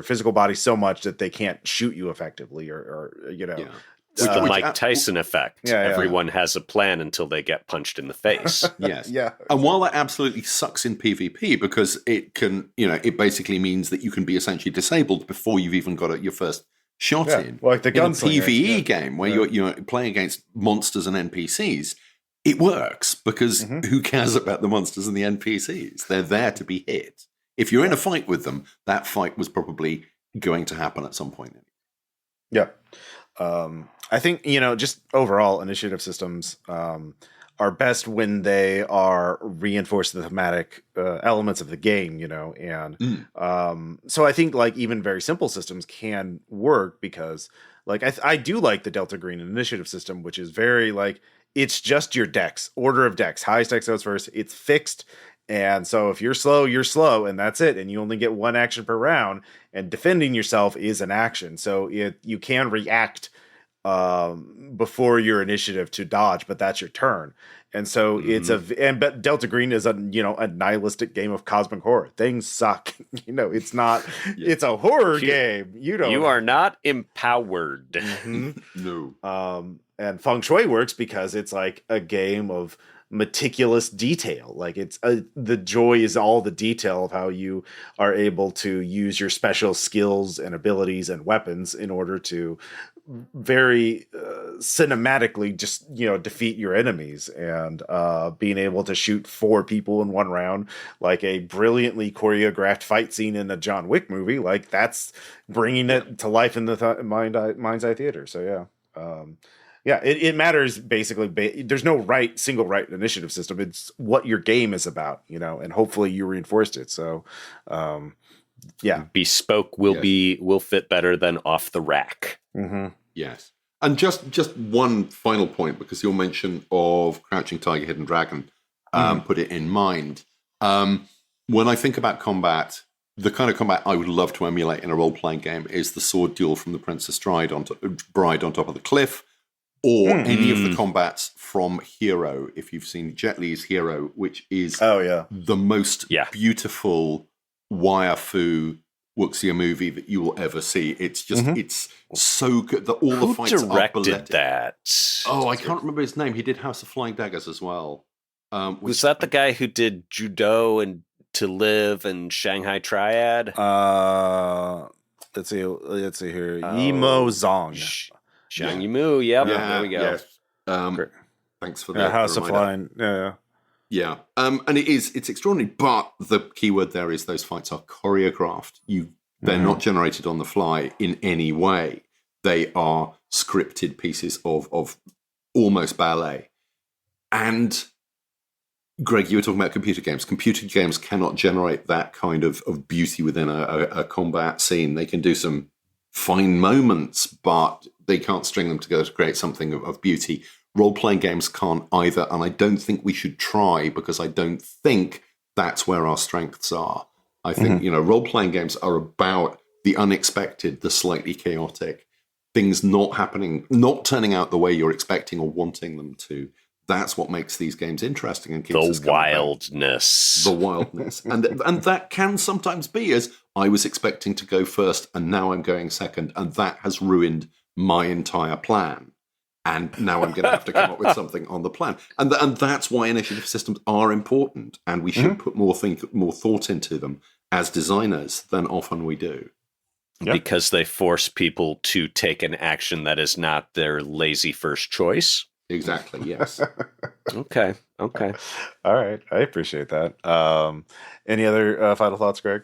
physical body so much that they can't shoot you effectively, or It's the which- Mike Tyson effect. Yeah, yeah. Everyone has a plan until they get punched in the face. Yes. Yeah. And while that absolutely sucks in PvP because it can, it basically means that you can be essentially disabled before you've even got your first shot Yeah, in. like the in a gunslinger, PvE yeah. game where you're playing against monsters and NPCs, it works because who cares about the monsters and the NPCs? They're there to be hit. If you're in a fight with them, that fight was probably going to happen at some point. Yeah. I think, just overall initiative systems are best when they are reinforce the thematic elements of the game, and so I think like even very simple systems can work because like I do like the Delta Green initiative system, which is very like it's just your decks, order of decks, highest deck goes first, it's fixed. And so if you're slow, and that's it. And you only get one action per round, and defending yourself is an action. So you can react before your initiative to dodge, but that's your turn. And so but Delta Green is a nihilistic game of cosmic horror. Things suck. It's not. It's a horror game. You are not empowered. No. And Feng Shui works because it's like a game of meticulous detail. Like it's the joy is all the detail of how you are able to use your special skills and abilities and weapons in order to very cinematically just defeat your enemies, and being able to shoot 4 people in one round like a brilliantly choreographed fight scene in a John Wick movie, like that's bringing it to life in the mind's eye theater. So it matters basically. There's no single right initiative system. It's what your game is about, and hopefully you reinforced it. So, bespoke will fit better than off the rack. Mm-hmm. Yes. And just one final point, because your mention of Crouching Tiger, Hidden Dragon put it in mind. When I think about combat, the kind of combat I would love to emulate in a role-playing game is the sword duel from the Princess Bride on top of the cliff, or any of the combats from Hero, if you've seen Jet Li's Hero, which is the most beautiful wire-fu wuxia movie that you will ever see. It's just, it's so good that all the fights are directed that? Oh, I can't remember his name. He did House of Flying Daggers as well. Was that the guy who did Judo and To Live and Shanghai Triad? Let's see here. Yimou Zong. Zhang Yimou, yep. There we go. Yes. Thanks for that. House of Flying. Yeah. And it's extraordinary, but the key word there is those fights are choreographed. They're not generated on the fly in any way. They are scripted pieces of almost ballet. And Greg, you were talking about computer games. Computer games cannot generate that kind of beauty within a combat scene. They can do some fine moments, but they can't string them together to create something of beauty. Role-playing games can't either, and I don't think we should try, because I don't think that's where our strengths are. I think, role-playing games are about the unexpected, the slightly chaotic, things not happening, not turning out the way you're expecting or wanting them to. That's what makes these games interesting and keeps us coming back. The wildness. And that can sometimes be as, I was expecting to go first and now I'm going second, and that has ruined my entire plan. And now I'm going to have to come up with something on the plan. And that's why initiative systems are important, and we should put more thought into them as designers than often we do. Yep. Because they force people to take an action that is not their lazy first choice. Exactly, yes. Okay. All right. I appreciate that. Any other final thoughts, Greg?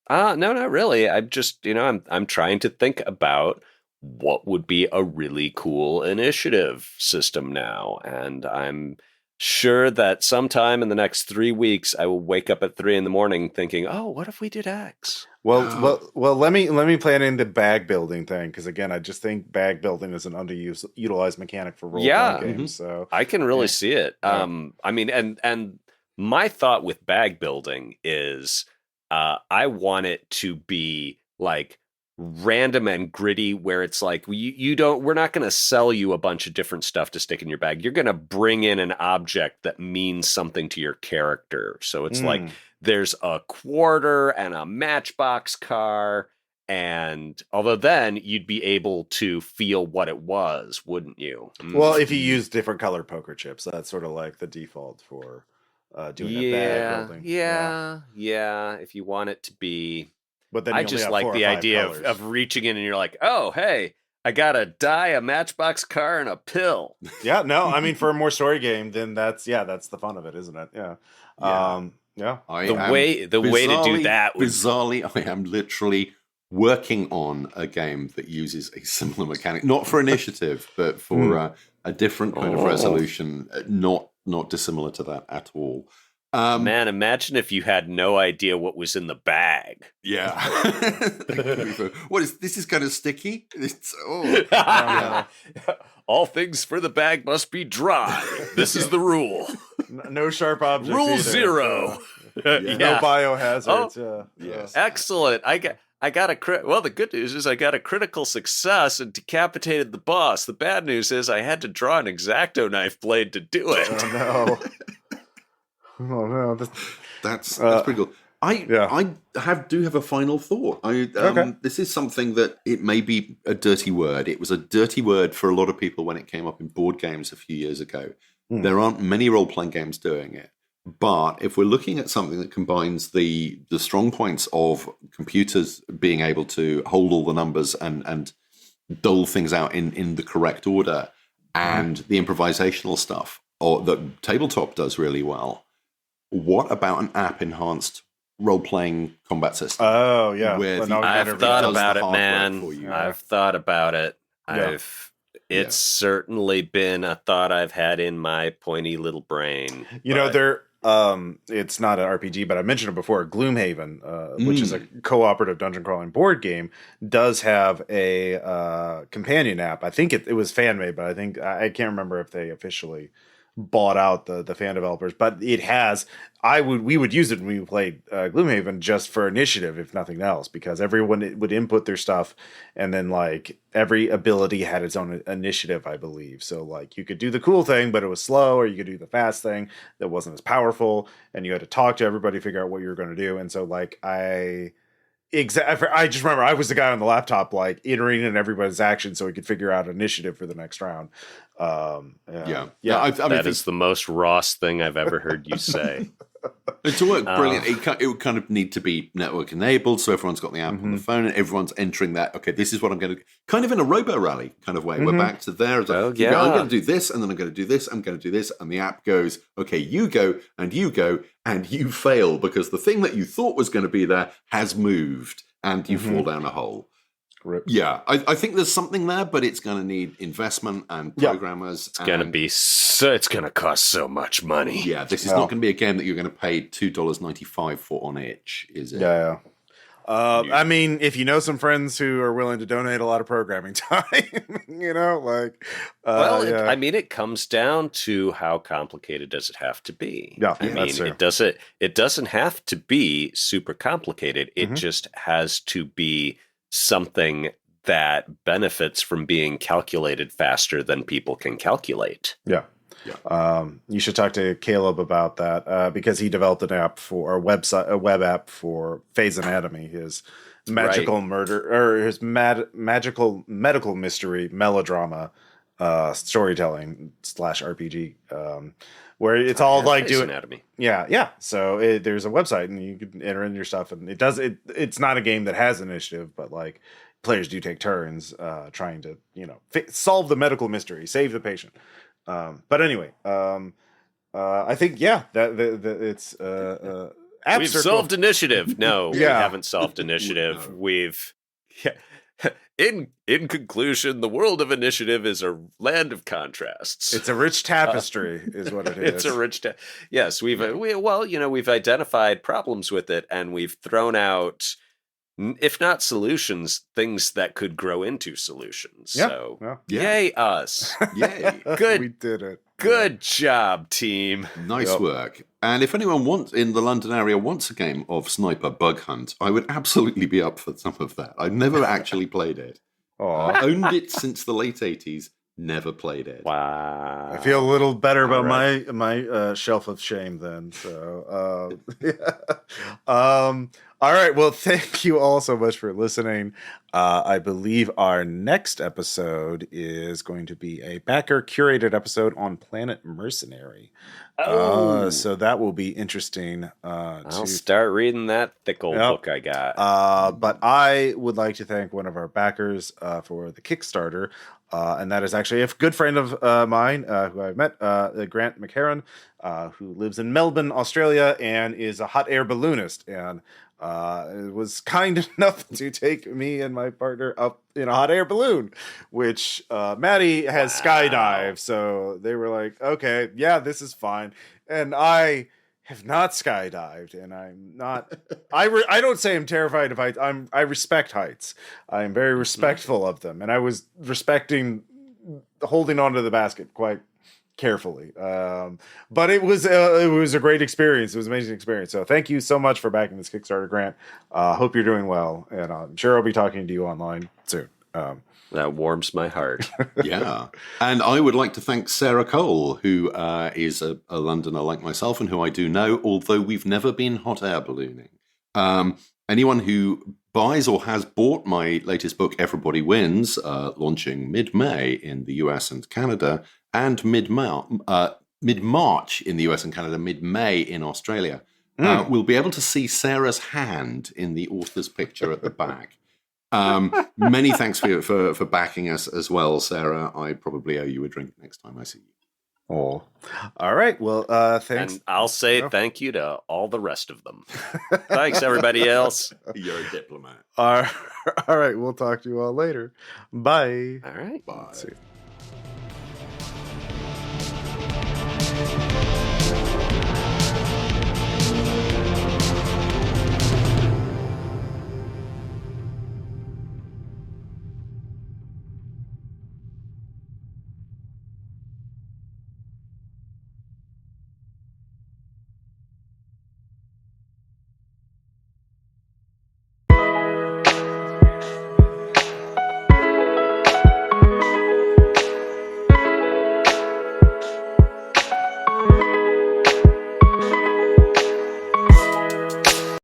No, not really. I'm just, I'm trying to think about what would be a really cool initiative system now. And I'm sure that sometime in the next 3 weeks, I will wake up at 3 a.m. thinking, oh, what if we did X? Well, let me plan in the bag building thing, because again, I just think bag building is an underutilized mechanic for role-playing games. So I can really see it. I mean, and my thought with bag building is, I want it to be like random and gritty, where it's like we're not going to sell you a bunch of different stuff to stick in your bag. You're going to bring in an object that means something to your character. So it's like there's a quarter and a Matchbox car And although then you'd be able to feel what it was, wouldn't you? Well, if you use different color poker chips, that's sort of like the default for doing a bag building. Yeah. If you want it to be, But then I you only just have like 4 or the 5 idea colors. of reaching in and you're like, oh, hey, I got a die, a Matchbox car, and a pill. Yeah, no, I mean for a more story game, then that's the fun of it, isn't it? Yeah. Yeah. The way to do that would bizarrely, I am literally working on a game that uses a similar mechanic, not for initiative, but for a different kind of resolution, not dissimilar to that at all. Man, imagine if you had no idea what was in the bag. Yeah. What is this? Is kind of sticky. It's All things for the bag must be dry. This is the rule. No sharp objects. Rule either. 0. No biohazards. Yes. Excellent. I got a well, the good news is I got a critical success and decapitated the boss. The bad news is I had to draw an X-Acto knife blade to do it. Oh no. That's pretty cool. I do have a final thought. This is something that it may be a dirty word. It was a dirty word for a lot of people when it came up in board games a few years ago. There aren't many role-playing games doing it. But if we're looking at something that combines the strong points of computers being able to hold all the numbers and dole things out in the correct order, and the improvisational stuff or that tabletop does really well, what about an app-enhanced role-playing combat system? Oh, yeah. I've thought about it, man. I've thought about it. Yeah. It's certainly been a thought I've had in my pointy little brain. You know, it's not an RPG, but I mentioned it before. Gloomhaven, which is a cooperative dungeon crawling board game, does have a companion app. I think it was fan made, but I can't remember if they officially bought out the fan developers, but it has. We would use it when we played Gloomhaven just for initiative, if nothing else, because everyone would input their stuff, and then like every ability had its own initiative, I believe. So like you could do the cool thing, but it was slow, or you could do the fast thing that wasn't as powerful, and you had to talk to everybody, figure out what you were going to do. And so like I just remember I was the guy on the laptop, like entering in everybody's action so we could figure out initiative for the next round. That is the most Ross thing I've ever heard you say. To work brilliant, it would kind of need to be network enabled, so everyone's got the app on the phone and everyone's entering that. Okay, this is what I'm going to kind of in a robo rally kind of way. We're back to there. Like, I'm going to do this, and then I'm going to do this. I'm going to do this, and the app goes, okay, you go, and you fail because the thing that you thought was going to be there has moved, and you fall down a hole. Rip. Yeah, I think there's something there, but it's going to need investment and programmers. It's going to be it's going to cost so much money. Yeah, this is not going to be a game that you're going to pay $2.95 for on itch, is it? Yeah. I mean, if you know some friends who are willing to donate a lot of programming time, I mean, it comes down to how complicated does it have to be. Yeah, I mean, it doesn't have to be super complicated. It just has to be something that benefits from being calculated faster than people can calculate. Yeah. You should talk to Caleb about that because he developed an app for a web app for Phase Anatomy, his magical murder or his magical medical mystery melodrama storytelling / RPG, where it's all like doing Anatomy. Yeah. So there's a website and you can enter in your stuff, and it's not a game that has initiative, but like players do take turns trying to solve the medical mystery, save the patient. But anyway, I think it's we've solved initiative. No, we haven't solved initiative. No. We've in conclusion, the world of initiative is a land of contrasts. It's a rich tapestry, is what it is. It's a rich yes. We've identified problems with it, and we've thrown out, if not solutions, things that could grow into solutions. Yeah. So, yay us! Yay! Good. We did it. Good job, team. Nice work. And if anyone in the London area wants a game of Sniper Bug Hunt, I would absolutely be up for some of that. I've never actually played it. Owned it since the late 80s, never played it. Wow. I feel a little better about my shelf of shame then. So, All right. Well, thank you all so much for listening. I believe our next episode is going to be a backer curated episode on Planet Mercenary. So that will be interesting. I'll start reading that thick old book I got. But I would like to thank one of our backers for the Kickstarter. And that is actually a good friend of mine who I met, Grant McHarron, who lives in Melbourne, Australia, and is a hot air balloonist. And was kind enough to take me and my partner up in a hot air balloon, which Maddie has skydived. So they were like, okay, yeah, this is fine. And I have not skydived, and I'm not. I don't say I'm terrified of heights. I respect heights. I am very respectful of them, and I was holding onto the basket quite carefully. But it was a great experience. It was an amazing experience. So thank you so much for backing this Kickstarter, Grant. Hope you're doing well, and I'm sure I'll be talking to you online soon. That warms my heart. Yeah. And I would like to thank Sarah Cole, who is a Londoner like myself and who I do know, although we've never been hot air ballooning. Anyone who buys or has bought my latest book, Everybody Wins, launching mid-May in the US and Canada, and mid-March in the US and Canada, mid-May in Australia, will be able to see Sarah's hand in the author's picture at the back. Many thanks for backing us as well, Sarah. I probably owe you a drink next time I see you. Oh, all right. Well, thanks. And I'll say thank you to all the rest of them. Thanks, everybody else. You're a diplomat. All right. We'll talk to you all later. Bye. All right. Bye. Let's see.